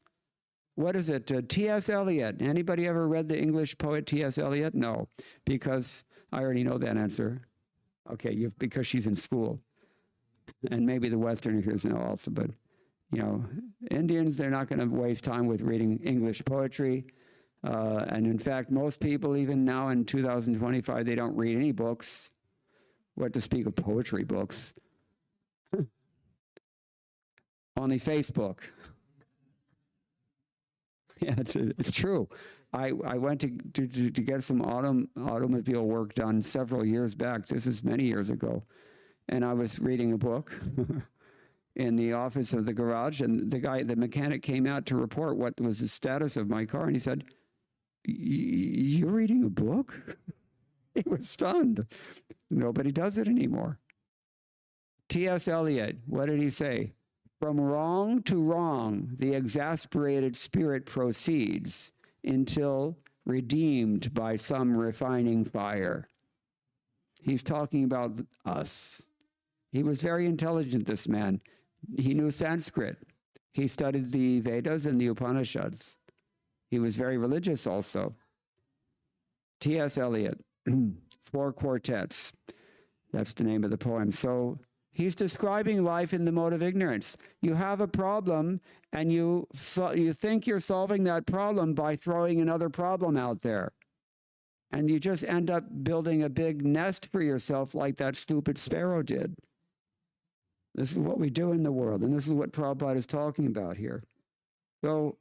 what is it? T.S. Eliot. Anybody ever read the English poet T.S. Eliot? No, because I already know that answer. Okay, because she's in school. And maybe the Westerners know also, but you know, Indians, they're not going to waste time with reading English poetry. And in fact, most people, even now in 2025, they don't read any books. What to speak of poetry books? Only Facebook. Yeah, it's true. I went to get some automobile work done several years back. This is many years ago. And I was reading a book in the office of the garage, and the mechanic came out to report what was the status of my car, and he said, "You're reading a book?" He was stunned. Nobody does it anymore. T.S. Eliot, what did he say? From wrong to wrong, the exasperated spirit proceeds until redeemed by some refining fire. He's talking about us. He was very intelligent, this man. He knew Sanskrit. He studied the Vedas and the Upanishads. He was very religious also. T.S. Eliot, 4 quartets. That's the name of the poem. So he's describing life in the mode of ignorance. You have a problem, and you think you're solving that problem by throwing another problem out there. And you just end up building a big nest for yourself like that stupid sparrow did. This is what we do in the world, and this is what Prabhupada is talking about here. So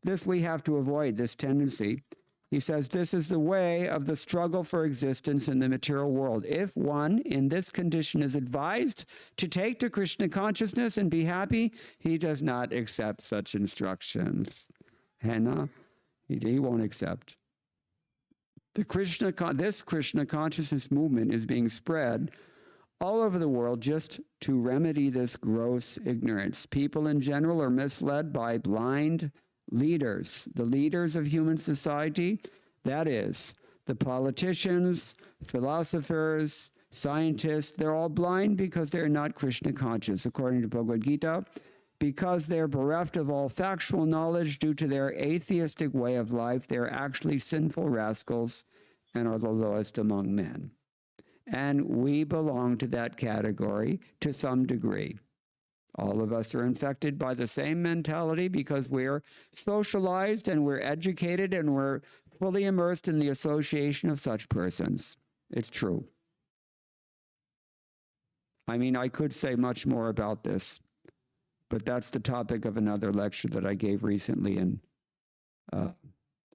this we have to avoid, this tendency. He says, this is the way of the struggle for existence in the material world. If one in this condition is advised to take to Krishna consciousness and be happy, he does not accept such instructions. Henna, he won't accept. This Krishna consciousness movement is being spread all over the world just to remedy this gross ignorance. People in general are misled by blind leaders, the leaders of human society, that is, the politicians, philosophers, scientists, they're all blind because they're not Krishna conscious, according to Bhagavad Gita, because they're bereft of all factual knowledge due to their atheistic way of life. They're actually sinful rascals and are the lowest among men. And we belong to that category to some degree. All of us are infected by the same mentality because we're socialized and we're educated and we're fully immersed in the association of such persons. It's true. I mean, I could say much more about this, but that's the topic of another lecture that I gave recently in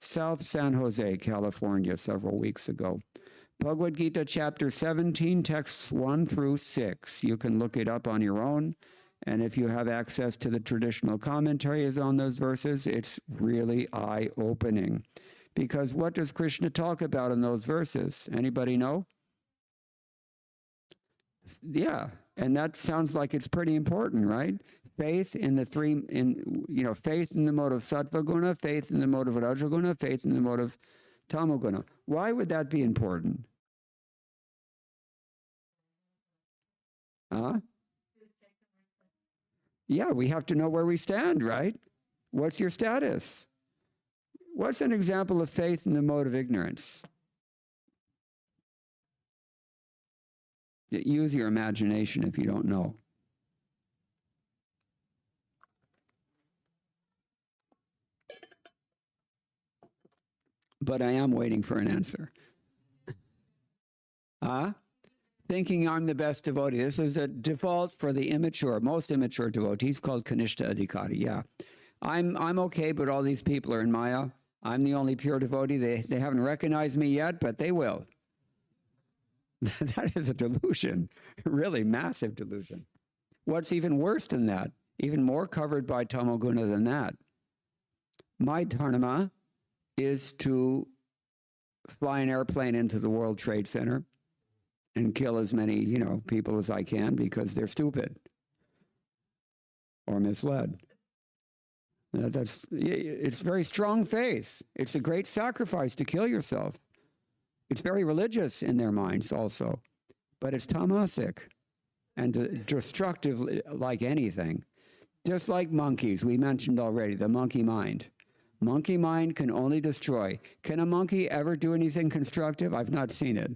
South San Jose, California, several weeks ago. Bhagavad Gita, chapter 17, texts 1 through 6. You can look it up on your own. And if you have access to the traditional commentaries on those verses, it's really eye-opening. Because what does Krishna talk about in those verses? Anybody know? Yeah, and that sounds like it's pretty important, right? Faith in the faith in the mode of sattva guna, faith in the mode of rajaguna, faith in the mode of tamoguna. Why would that be important? Yeah, we have to know where we stand, right? What's your status? What's an example of faith in the mode of ignorance? Use your imagination if you don't know. But I am waiting for an answer. Thinking I'm the best devotee. This is the default for the immature, most immature devotees, called Kanishta Adhikari. Yeah, I'm okay, but all these people are in Maya. I'm the only pure devotee. They haven't recognized me yet, but they will. That is a delusion, really massive delusion. What's even worse than that, even more covered by tamoguna than that, my dharma is to fly an airplane into the World Trade Center and kill as many, people as I can because they're stupid or misled. It's very strong faith. It's a great sacrifice to kill yourself. It's very religious in their minds also, but it's tamasic and destructive like anything. Just like monkeys, we mentioned already, the monkey mind. Monkey mind can only destroy. Can a monkey ever do anything constructive? I've not seen it.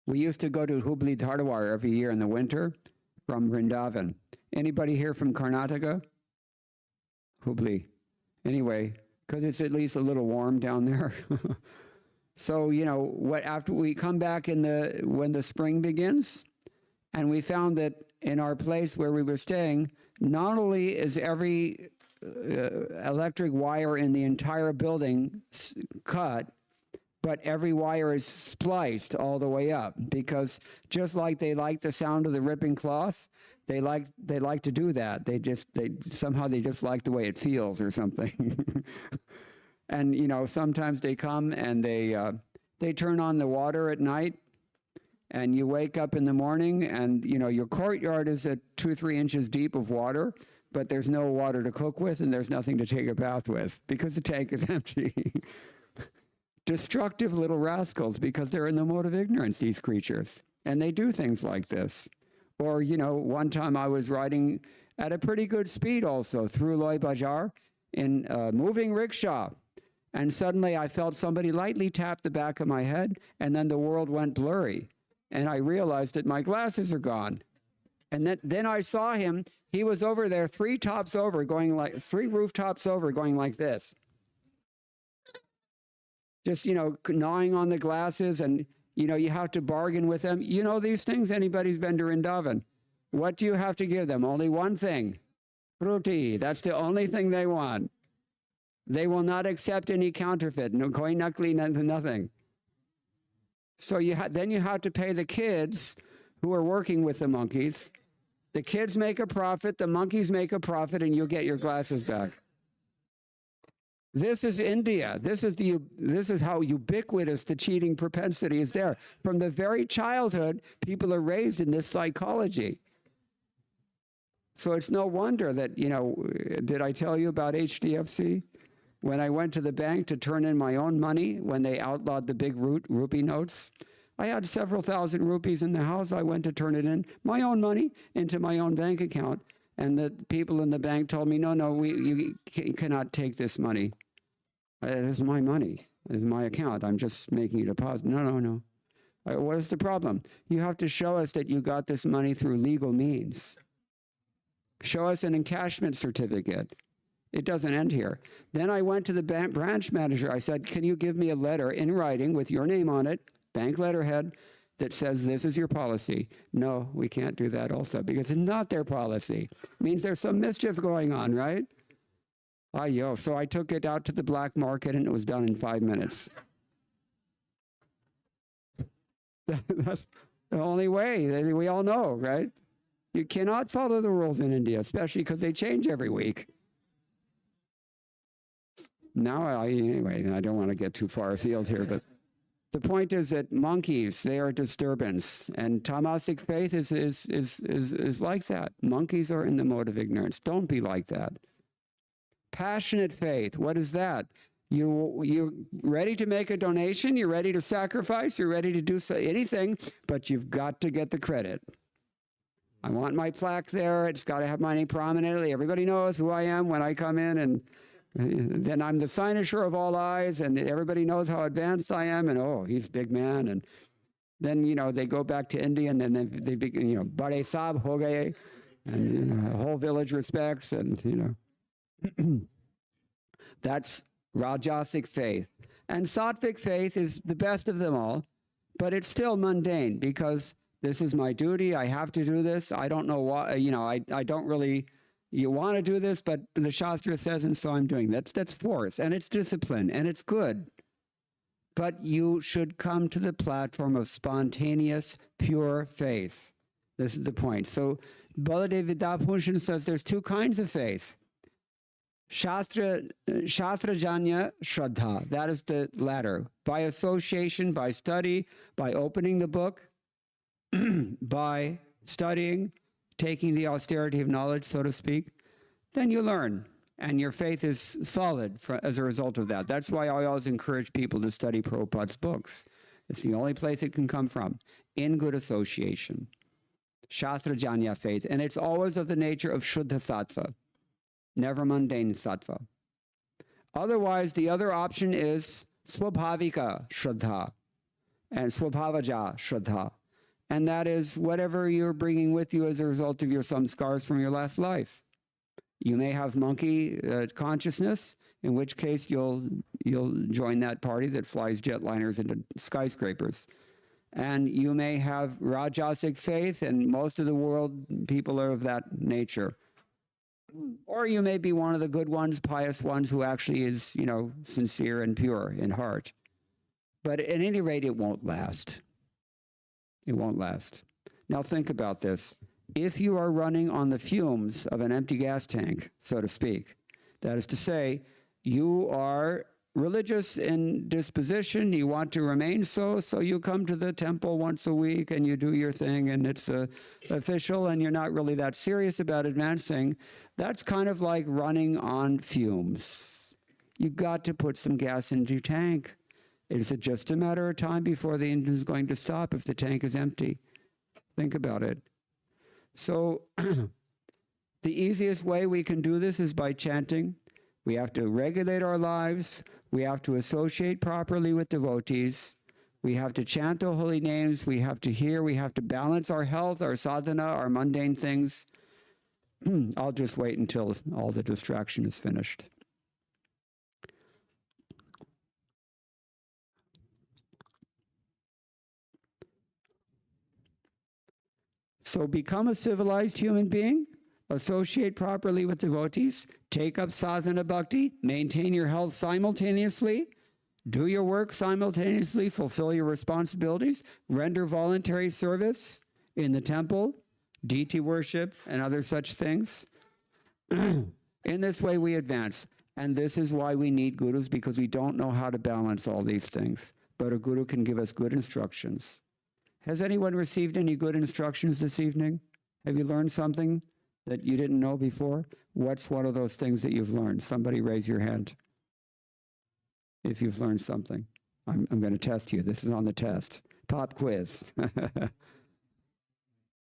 We used to go to Hubli Dhardwar every year in the winter from Vrindavan. Anybody here from Karnataka? Hubli. Anyway, because it's at least a little warm down there. So, after we come back when the spring begins, and we found that in our place where we were staying, not only is every electric wire in the entire building cut, but every wire is spliced all the way up, because just like they like the sound of the ripping cloth, they like to do that. They somehow just like the way it feels or something. And sometimes they come and they turn on the water at night, and you wake up in the morning and your courtyard is at 2-3 inches deep of water, but there's no water to cook with and there's nothing to take a bath with because the tank is empty. Destructive little rascals, because they're in the mode of ignorance, these creatures. And they do things like this. Or, one time I was riding at a pretty good speed also through Loi Bajar in a moving rickshaw. And suddenly I felt somebody lightly tap the back of my head, and then the world went blurry. And I realized that my glasses are gone. And then I saw him. He was over there 3 rooftops over, going like this. Just, gnawing on the glasses, and, you have to bargain with them. You know these things? Anybody's been to Vrindavan. What do you have to give them? Only one thing. Fruti. That's the only thing they want. They will not accept any counterfeit, no koi nakli, nothing. So then you have to pay the kids who are working with the monkeys. The kids make a profit, the monkeys make a profit, and you'll get your glasses back. This is India. This is how ubiquitous the cheating propensity is there. From the very childhood, people are raised in this psychology. So it's no wonder that, did I tell you about HDFC? When I went to the bank to turn in my own money, when they outlawed the big rupee notes, I had several thousand rupees in the house. I went to turn it in, my own money, into my own bank account. And the people in the bank told me, no, you cannot take this money. This is my money. This is my account. I'm just making a deposit. No. What is the problem? You have to show us that you got this money through legal means. Show us an encashment certificate. It doesn't end here. Then I went to the branch manager. I said, can you give me a letter in writing with your name on it, bank letterhead, that says this is your policy? No, we can't do that also because it's not their policy. It means there's some mischief going on, right? So I took it out to the black market and it was done in 5 minutes. That's the only way. We all know, right? You cannot follow the rules in India, especially because they change every week. Now, anyway, I don't want to get too far afield here, but the point is that monkeys, they are a disturbance, and tamasic faith is like that. Monkeys are in the mode of ignorance. Don't be like that. Passionate faith, what is that? You're ready to make a donation, you're ready to sacrifice, you're ready to do anything, but you've got to get the credit. I want my plaque there. It's got to have my name prominently. Everybody knows who I am when I come in, and then I'm the cynosure of all eyes, and everybody knows how advanced I am, and oh, he's a big man. And then, they go back to India, and then they begin, Bade Sahab ho gaye, and the whole village respects, and, that's Rajasic faith. And Sattvic faith is the best of them all, but it's still mundane because this is my duty. I have to do this. I don't know why, I don't really, you want to do this, but the Shastra says, and so I'm doing that. That's force, and it's discipline, and it's good. But you should come to the platform of spontaneous, pure faith. This is the point. So Baladev Vidyabhushan says there's two kinds of faith. Shastra Janya Shraddha, that is the latter. By association, by study, by opening the book, by studying, taking the austerity of knowledge, so to speak, then you learn, and your faith is solid as a result of that. That's why I always encourage people to study Prabhupada's books. It's the only place it can come from, in good association. Shastra Janya faith, and it's always of the nature of Shuddha Sattva, never mundane Sattva. Otherwise, the other option is Swabhavika Shraddha and Swabhavaja Shraddha. And that is whatever you're bringing with you as a result of your samskars from your last life. You may have monkey consciousness, in which case you'll join that party that flies jetliners into skyscrapers. And you may have Rajasic faith, and most of the world, people are of that nature. Or you may be one of the good ones, pious ones, who actually is, sincere and pure in heart. But at any rate, it won't last. It won't last. Now think about this. If you are running on the fumes of an empty gas tank, so to speak, that is to say, you are religious in disposition, you want to remain so you come to the temple once a week and you do your thing and it's official and you're not really that serious about advancing, that's kind of like running on fumes. You got to put some gas into your tank. Is it just a matter of time before the engine is going to stop if the tank is empty? Think about it. So the easiest way we can do this is by chanting. We have to regulate our lives. We have to associate properly with devotees. We have to chant the holy names. We have to hear. We have to balance our health, our sadhana, our mundane things. I'll just wait until all the distraction is finished. So become a civilized human being, associate properly with devotees, take up sadhana bhakti, maintain your health simultaneously, do your work simultaneously, fulfill your responsibilities, render voluntary service in the temple, deity worship, and other such things. In this way, we advance. And this is why we need gurus, because we don't know how to balance all these things. But a guru can give us good instructions. Has anyone received any good instructions this evening? Have you learned something that you didn't know before? What's one of those things that you've learned? Somebody raise your hand if you've learned something. I'm going to test you. This is on the test. Pop quiz.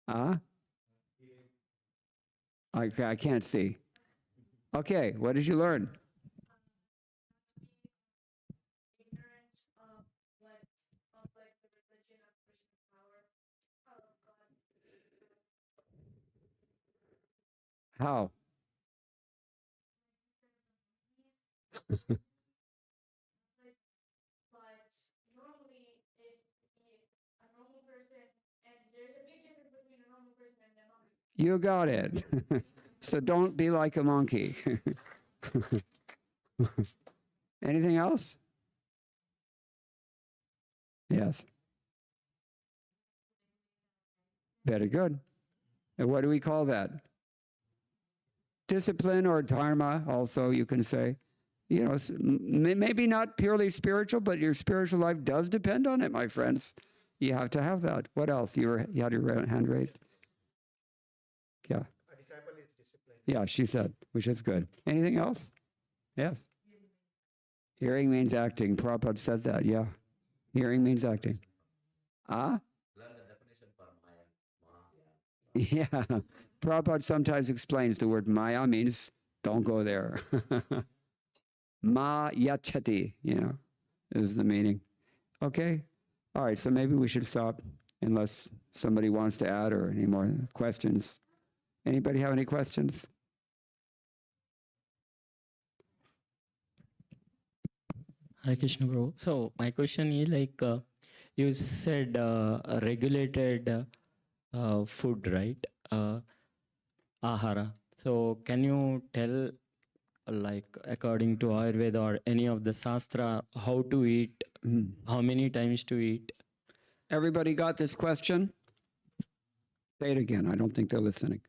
I can't see. Okay, what did you learn? How? You got it. So don't be like a monkey. Anything else? Yes. Very good. And what do we call that? Discipline or dharma, also, you can say. You know, maybe not purely spiritual, but your spiritual life does depend on it, my friends. You have to have that. What else? You had your hand raised? Yeah. A disciple is disciplined. Yeah, she said, which is good. Anything else? Yes. Hearing means acting. Prabhupada said that, yeah. Hearing means acting. Ah? Learn the definition for Maya. Yeah. Prabhupada sometimes explains the word Maya means don't go there. Ma yachati, you know, is the meaning. Okay. All right, so maybe we should stop unless somebody wants to add or any more questions. Anybody have any questions? Hare Krishna, bro. So my question is like, you said regulated food, right? Ahara. So can you tell, like according to Ayurveda or any of the Shastra, how to eat, how many times to eat? Everybody got this question? Say it again. I don't think they're listening.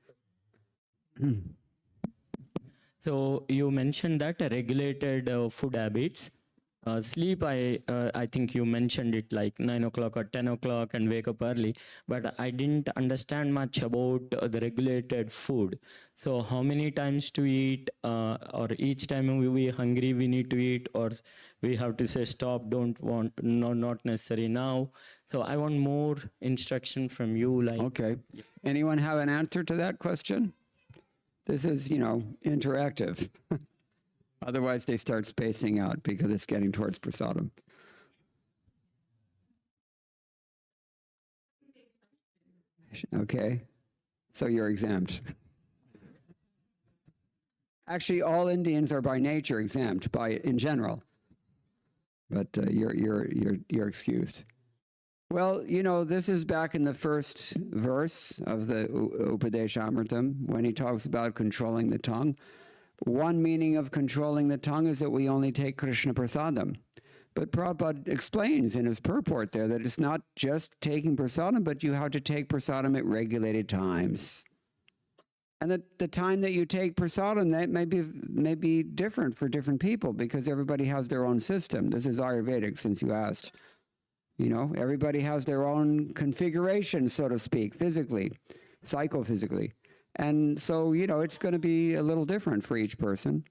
So you mentioned that regulated food habits. Sleep, I think you mentioned it like 9 o'clock or 10 o'clock and wake up early, but I didn't understand much about the regulated food. So how many times to eat, or each time we hungry we need to eat, or we have to say stop, don't want, no, not necessary now. So I want more instruction from you. Like, Okay. Anyone have an answer to that question? This is, you know, interactive. Otherwise, they start spacing out because it's getting towards prasadam. Okay, so you're exempt. Actually, all Indians are by nature exempt, in general, but you're excused. Well, you know, this is back in the first verse of the Upadeshamritam when he talks about controlling the tongue. One meaning of controlling the tongue is that we only take Krishna prasadam. But Prabhupada explains in his purport there that it's not just taking prasadam, but you have to take prasadam at regulated times. And that the time that you take prasadam, that may be different for different people because everybody has their own system. This is Ayurvedic, since you asked. You know, everybody has their own configuration, so to speak, physically, psychophysically. And so, you know, it's going to be a little different for each person.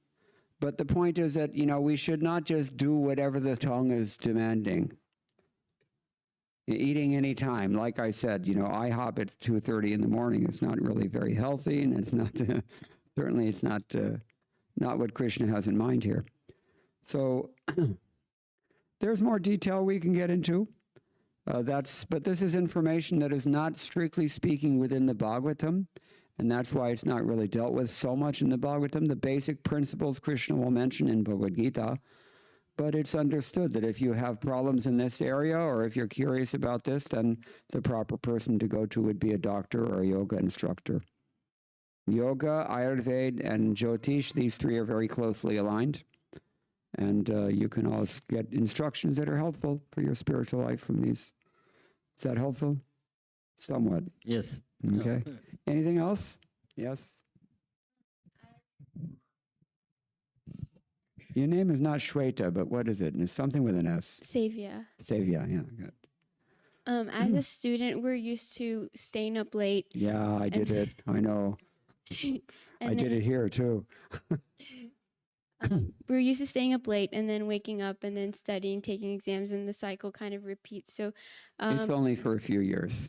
But the point is that, you know, we should not just do whatever the tongue is demanding. Eating any time, like I said, you know, IHOP at 2:30 in the morning is not really very healthy, and it's not, certainly it's not what Krishna has in mind here. So there's more detail we can get into. But this is information that is not strictly speaking within the Bhagavatam. And that's why it's not really dealt with so much in the Bhagavatam. The basic principles Krishna will mention in Bhagavad Gita, but it's understood that if you have problems in this area or if you're curious about this, then the proper person to go to would be a doctor or a yoga instructor. Yoga, Ayurveda, and Jyotish, these three are very closely aligned. And you can always get instructions that are helpful for your spiritual life from these. Is that helpful? Somewhat. Yes. Okay. Anything else? Yes. Your name is not Shweta, but what is it? It's something with an S. Savia. Savia, yeah, good. As a student, we're used to staying up late. Yeah, I did it. I know. I did it here too. We're used to staying up late and then waking up and then studying, taking exams, and the cycle kind of repeats. So, It's only for a few years.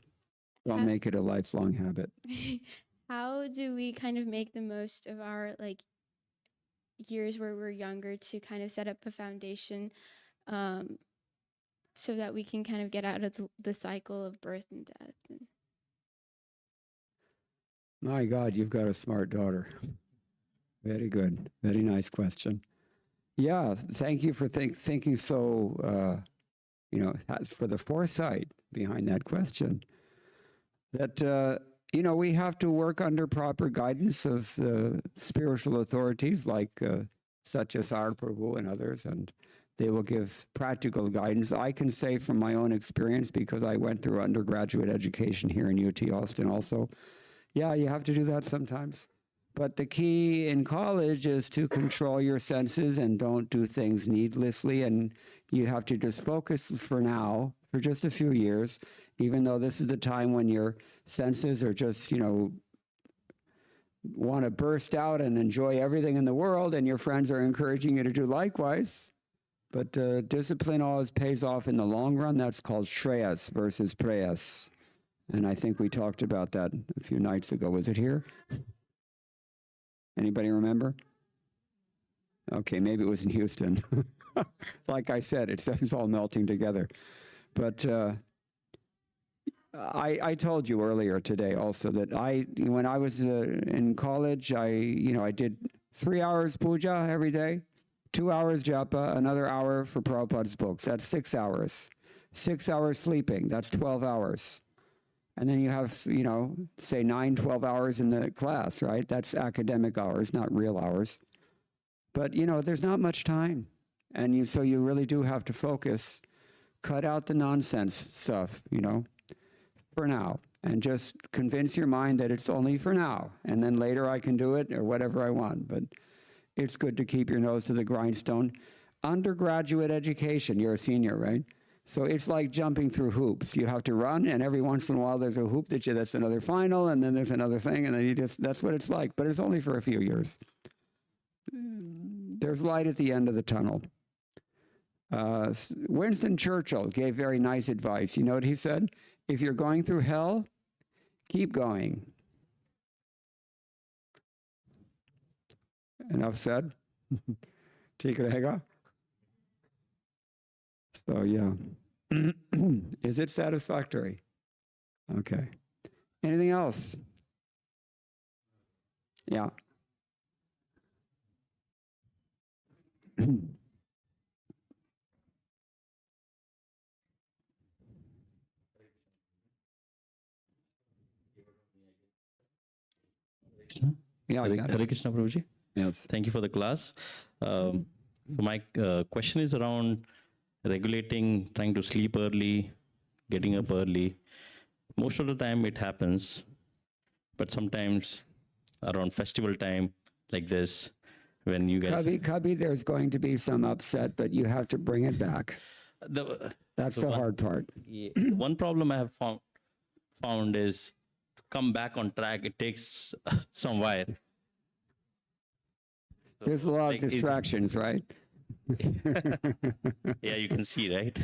Don't make it a lifelong habit. how do we kind of make the most of our years where we're younger to kind of set up a foundation, so that we can kind of get out of the cycle of birth and death? My God, you've got a smart daughter. Very good. Very nice question. Yeah, thank you for thinking so, for the foresight behind that question. That, we have to work under proper guidance of spiritual authorities like Satyasar Prabhu and others, and they will give practical guidance. I can say from my own experience, because I went through undergraduate education here in UT Austin also, yeah, you have to do that sometimes. But the key in college is to control your senses and don't do things needlessly. And you have to just focus for now, for just a few years, even though this is the time when your senses are just, want to burst out and enjoy everything in the world, and your friends are encouraging you to do likewise. But discipline always pays off in the long run. That's called Shreyas versus Preyas. And I think we talked about that a few nights ago. Was it here? Anybody remember? Okay, maybe it was in Houston. Like I said, it's all melting together. But I told you earlier today also that when I was in college, I did 3 hours puja every day, 2 hours japa, another hour for Prabhupada's books. That's 6 hours. 6 hours sleeping. That's 12 hours. And then you have, say 9, 12 hours in the class, right? That's academic hours, not real hours. But, there's not much time. And so you really do have to focus, cut out the nonsense stuff, for now. And just convince your mind that it's only for now. And then later I can do it or whatever I want. But it's good to keep your nose to the grindstone. Undergraduate education, you're a senior, right? So it's like jumping through hoops. You have to run, and every once in a while there's a hoop that's another final, and then there's another thing, and then that's what it's like. But it's only for a few years. There's light at the end of the tunnel. Winston Churchill gave very nice advice. You know what he said? If you're going through hell, keep going. Enough said? Take it, Hega. So, yeah. Is it satisfactory? Okay. Anything else? Yeah. Yeah, Hare Krishna, Prabhuji. Yes. Thank you for the class. My question is around regulating, trying to sleep early, getting up early. Most of the time it happens, but sometimes around festival time like this, when you guys... Cubby, there's going to be some upset, but you have to bring it back. That's the hard part. Yeah, one problem I have found is to come back on track, it takes some while. So, there's a lot of distractions, right? Yeah, you can see, right?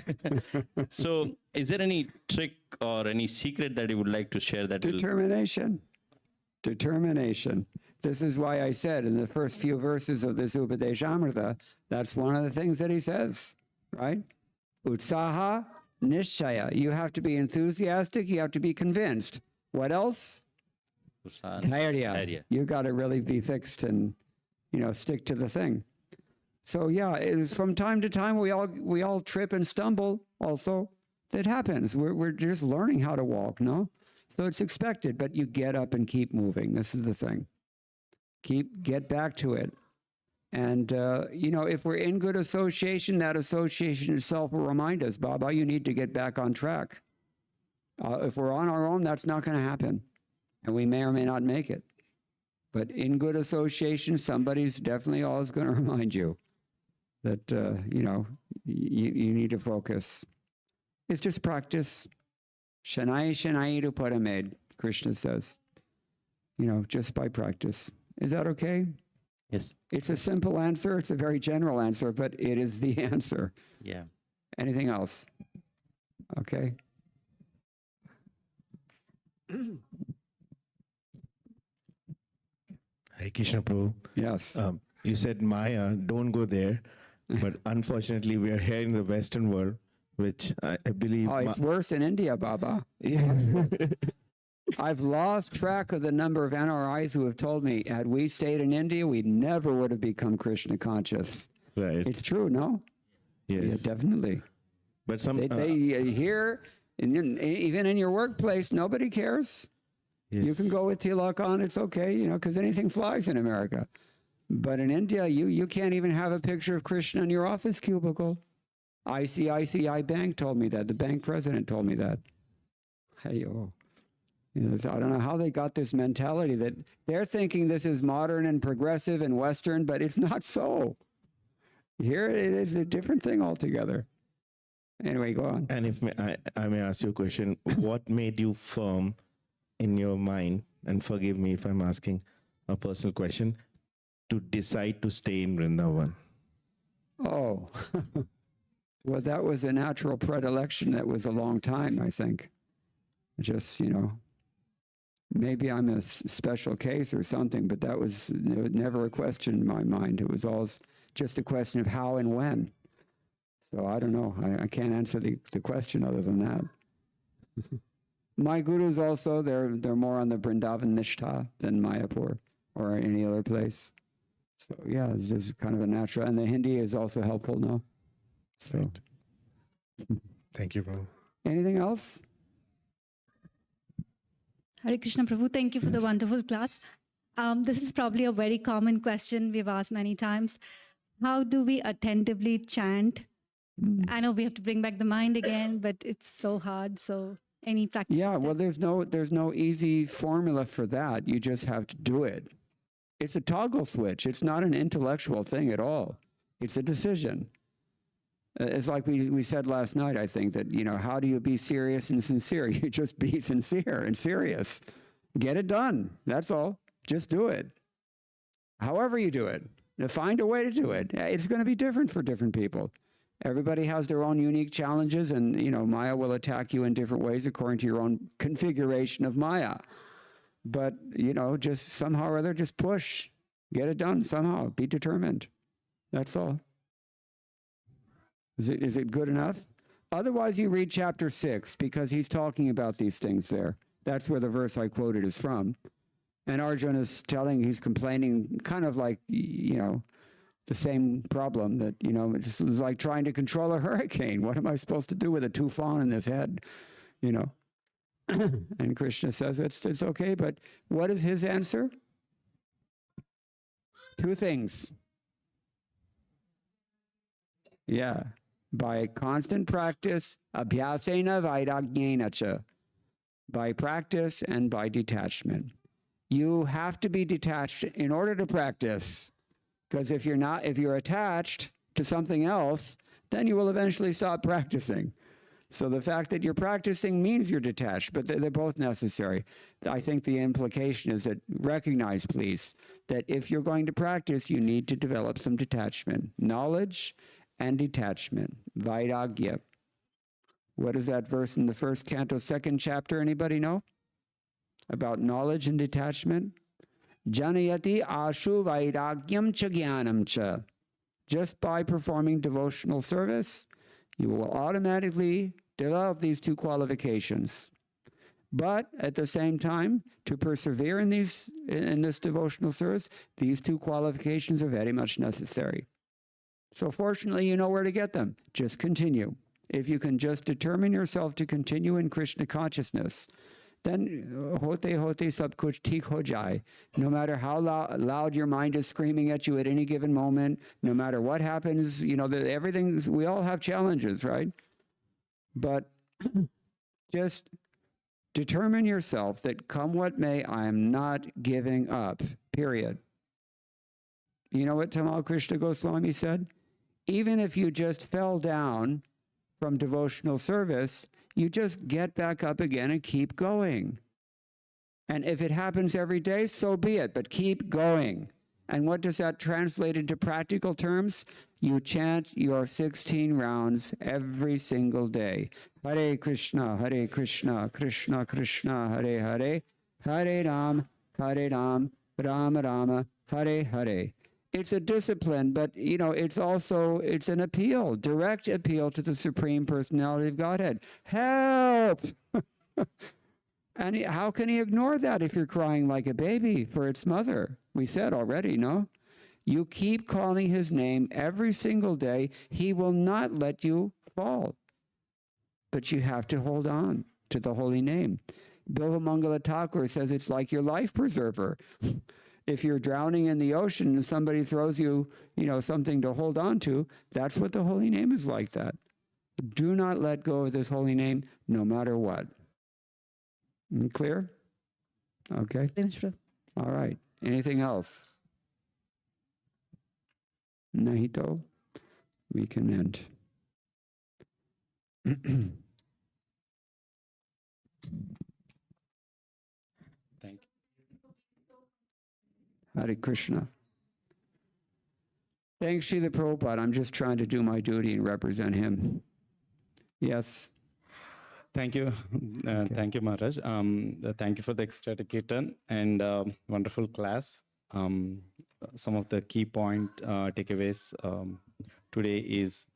So is there any trick or any secret that you would like to share that Determination. Determination. This is why I said in the first few verses of this Upadeshamrita, that's one of the things that he says, right? Utsaha nishchaya. You have to be enthusiastic. You have to be convinced. What else? Dhairya. You got to really be fixed and, stick to the thing. So yeah, it is from time to time we all trip and stumble. Also, that happens. We're just learning how to walk, no? So it's expected, but you get up and keep moving. This is the thing. Get back to it. And, if we're in good association, that association itself will remind us, Baba, you need to get back on track. If we're on our own, that's not going to happen. And we may or may not make it. But in good association, somebody's definitely always going to remind you that, you need to focus. It's just practice. Shanai Shanai Ruparamid, Krishna says. Just by practice. Is that okay? Yes. It's a simple answer. It's a very general answer, but it is the answer. Yeah. Anything else? Okay. Hi, Krishna Prabhu. Yes. You said Maya, don't go there. But unfortunately, we are here in the Western world, which I believe. Oh, it's worse in India, Baba. Yeah. I've lost track of the number of NRIs who have told me, had we stayed in India, we never would have become Krishna conscious. Right. It's true, no? Yes. Yeah, definitely. But some. They here, even in your workplace, nobody cares. Yes. You can go with tilak on, it's okay, because anything flies in America. But in India, you can't even have a picture of Krishna in your office cubicle. ICICI Bank told me that. The bank president told me that. Hey, oh. So I don't know how they got this mentality that they're thinking this is modern and progressive and Western, but it's not so. Here it is a different thing altogether. Anyway, go on. And if I may ask you a question, what made you firm in your mind, and forgive me if I'm asking a personal question, to decide to stay in Vrindavan? Oh, well, that was a natural predilection. That was a long time, I think. Just, maybe I'm a special case or something, but that was never a question in my mind. It was always just a question of how and when. So I don't know. I can't answer the question other than that. My gurus also, they're more on the Vrindavan Nishtha than Mayapur or any other place. So yeah, it's just kind of a natural. And the Hindi is also helpful now. So. Right. Thank you, Prabhu. Anything else? Hare Krishna Prabhu, thank you for the wonderful class. This is probably a very common question we've asked many times. How do we attentively chant? I know we have to bring back the mind again, but it's so hard. So any practice? Yeah, well, there's no easy formula for that. You just have to do it. It's a toggle switch. It's not an intellectual thing at all. It's a decision. It's like we said last night, I think, that, how do you be serious and sincere? You just be sincere and serious. Get it done. That's all. Just do it. However you do it. Find a way to do it. It's going to be different for different people. Everybody has their own unique challenges, and, Maya will attack you in different ways according to your own configuration of Maya. But, just somehow or other, just push. Get it done somehow. Be determined. That's all. Is it good enough? Otherwise, you read chapter 6, because he's talking about these things there. That's where the verse I quoted is from. And Arjuna is he's complaining kind of like, the same problem that, it's like trying to control a hurricane. What am I supposed to do with a tufan in this head? And Krishna says, it's okay, but what is his answer? 2 things. Yeah. By constant practice, abhyasena vairagyena cha. By practice and by detachment. You have to be detached in order to practice. Because if you're attached to something else, then you will eventually stop practicing. So the fact that you're practicing means you're detached, but they're both necessary. I think the implication is that recognize, please, that if you're going to practice, you need to develop some detachment. Knowledge and detachment. Vairagya. What is that verse in the 1st canto, 2nd chapter? Anybody know? About knowledge and detachment? Janayati ashu vairagyam cha jnanam cha. Just by performing devotional service, you will automatically develop these 2 qualifications. But at the same time, to persevere in this devotional service, these 2 qualifications are very much necessary. So fortunately, you know where to get them. Just continue. If you can just determine yourself to continue in Krishna consciousness, then hote hote sab kuch theek ho jaye. No matter how loud your mind is screaming at you at any given moment, no matter what happens, everything, we all have challenges, right? But just determine yourself that come what may, I am not giving up, period. You know what Tamal Krishna Goswami said? Even if you just fell down from devotional service, you just get back up again and keep going. And if it happens every day, so be it, but keep going. And what does that translate into practical terms? You chant your 16 rounds every single day. Hare Krishna, Krishna Krishna, Hare Hare, Hare Ram, Rama Rama, Hare Hare. It's a discipline, but it's an appeal, direct appeal to the Supreme Personality of Godhead. Help! And how can he ignore that if you're crying like a baby for its mother? We said already, no? You keep calling his name every single day. He will not let you fall. But you have to hold on to the holy name. Bilva Mangala Thakur says it's like your life preserver. If you're drowning in the ocean and somebody throws you, something to hold on to, that's what the holy name is like that. Do not let go of this holy name no matter what. Clear? Okay. All right. Anything else? Nahito? We can end. Thank you. Hare Krishna. Thanks, Srila Prabhupada. I'm just trying to do my duty and represent him. Yes. Thank you. Thank you, Maharaj. Thank you for the extra kitten and wonderful class. Some of the key takeaways today is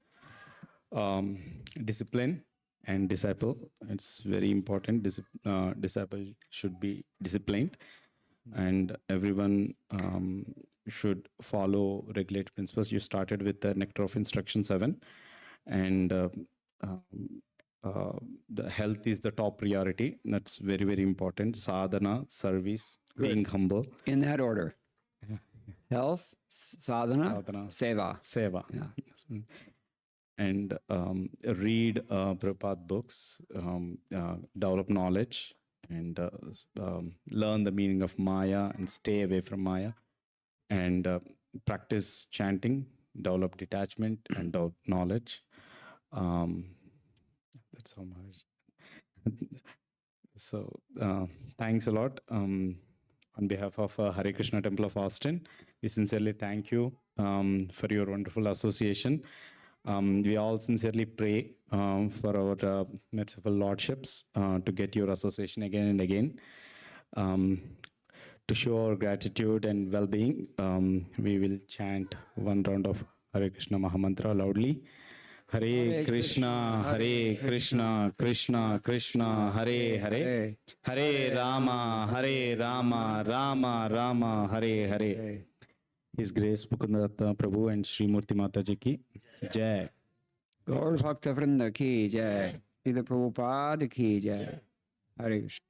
discipline and disciple. It's very important. Disciple should be disciplined, and everyone should follow regulated principles. You started with the Nectar of Instruction 7, and the health is the top priority. That's very, very important. Sadhana, service, being humble. In that order. Health, sadhana, seva. Seva. Yeah. Yes. And read Prabhupada books, develop knowledge, and learn the meaning of Maya and stay away from Maya. And practice chanting, develop detachment, and develop knowledge. That's how much. So thanks a lot. On behalf of Hare Krishna Temple of Austin, we sincerely thank you for your wonderful association. We all sincerely pray for our merciful lordships to get your association again and again. To show our gratitude and well-being, we will chant one round of Hare Krishna Mahamantra loudly. Hare Krishna, Krishna Krishna, Hare Hare, Hare Rama, Rama Rama, Hare Hare. His Grace Mukunda Datta Prabhu and Sri Murti Mataji ki Jai. Gaur Bhakta Vrinda ki Jai. Srila Prabhupada ki Jai. Hare Krishna.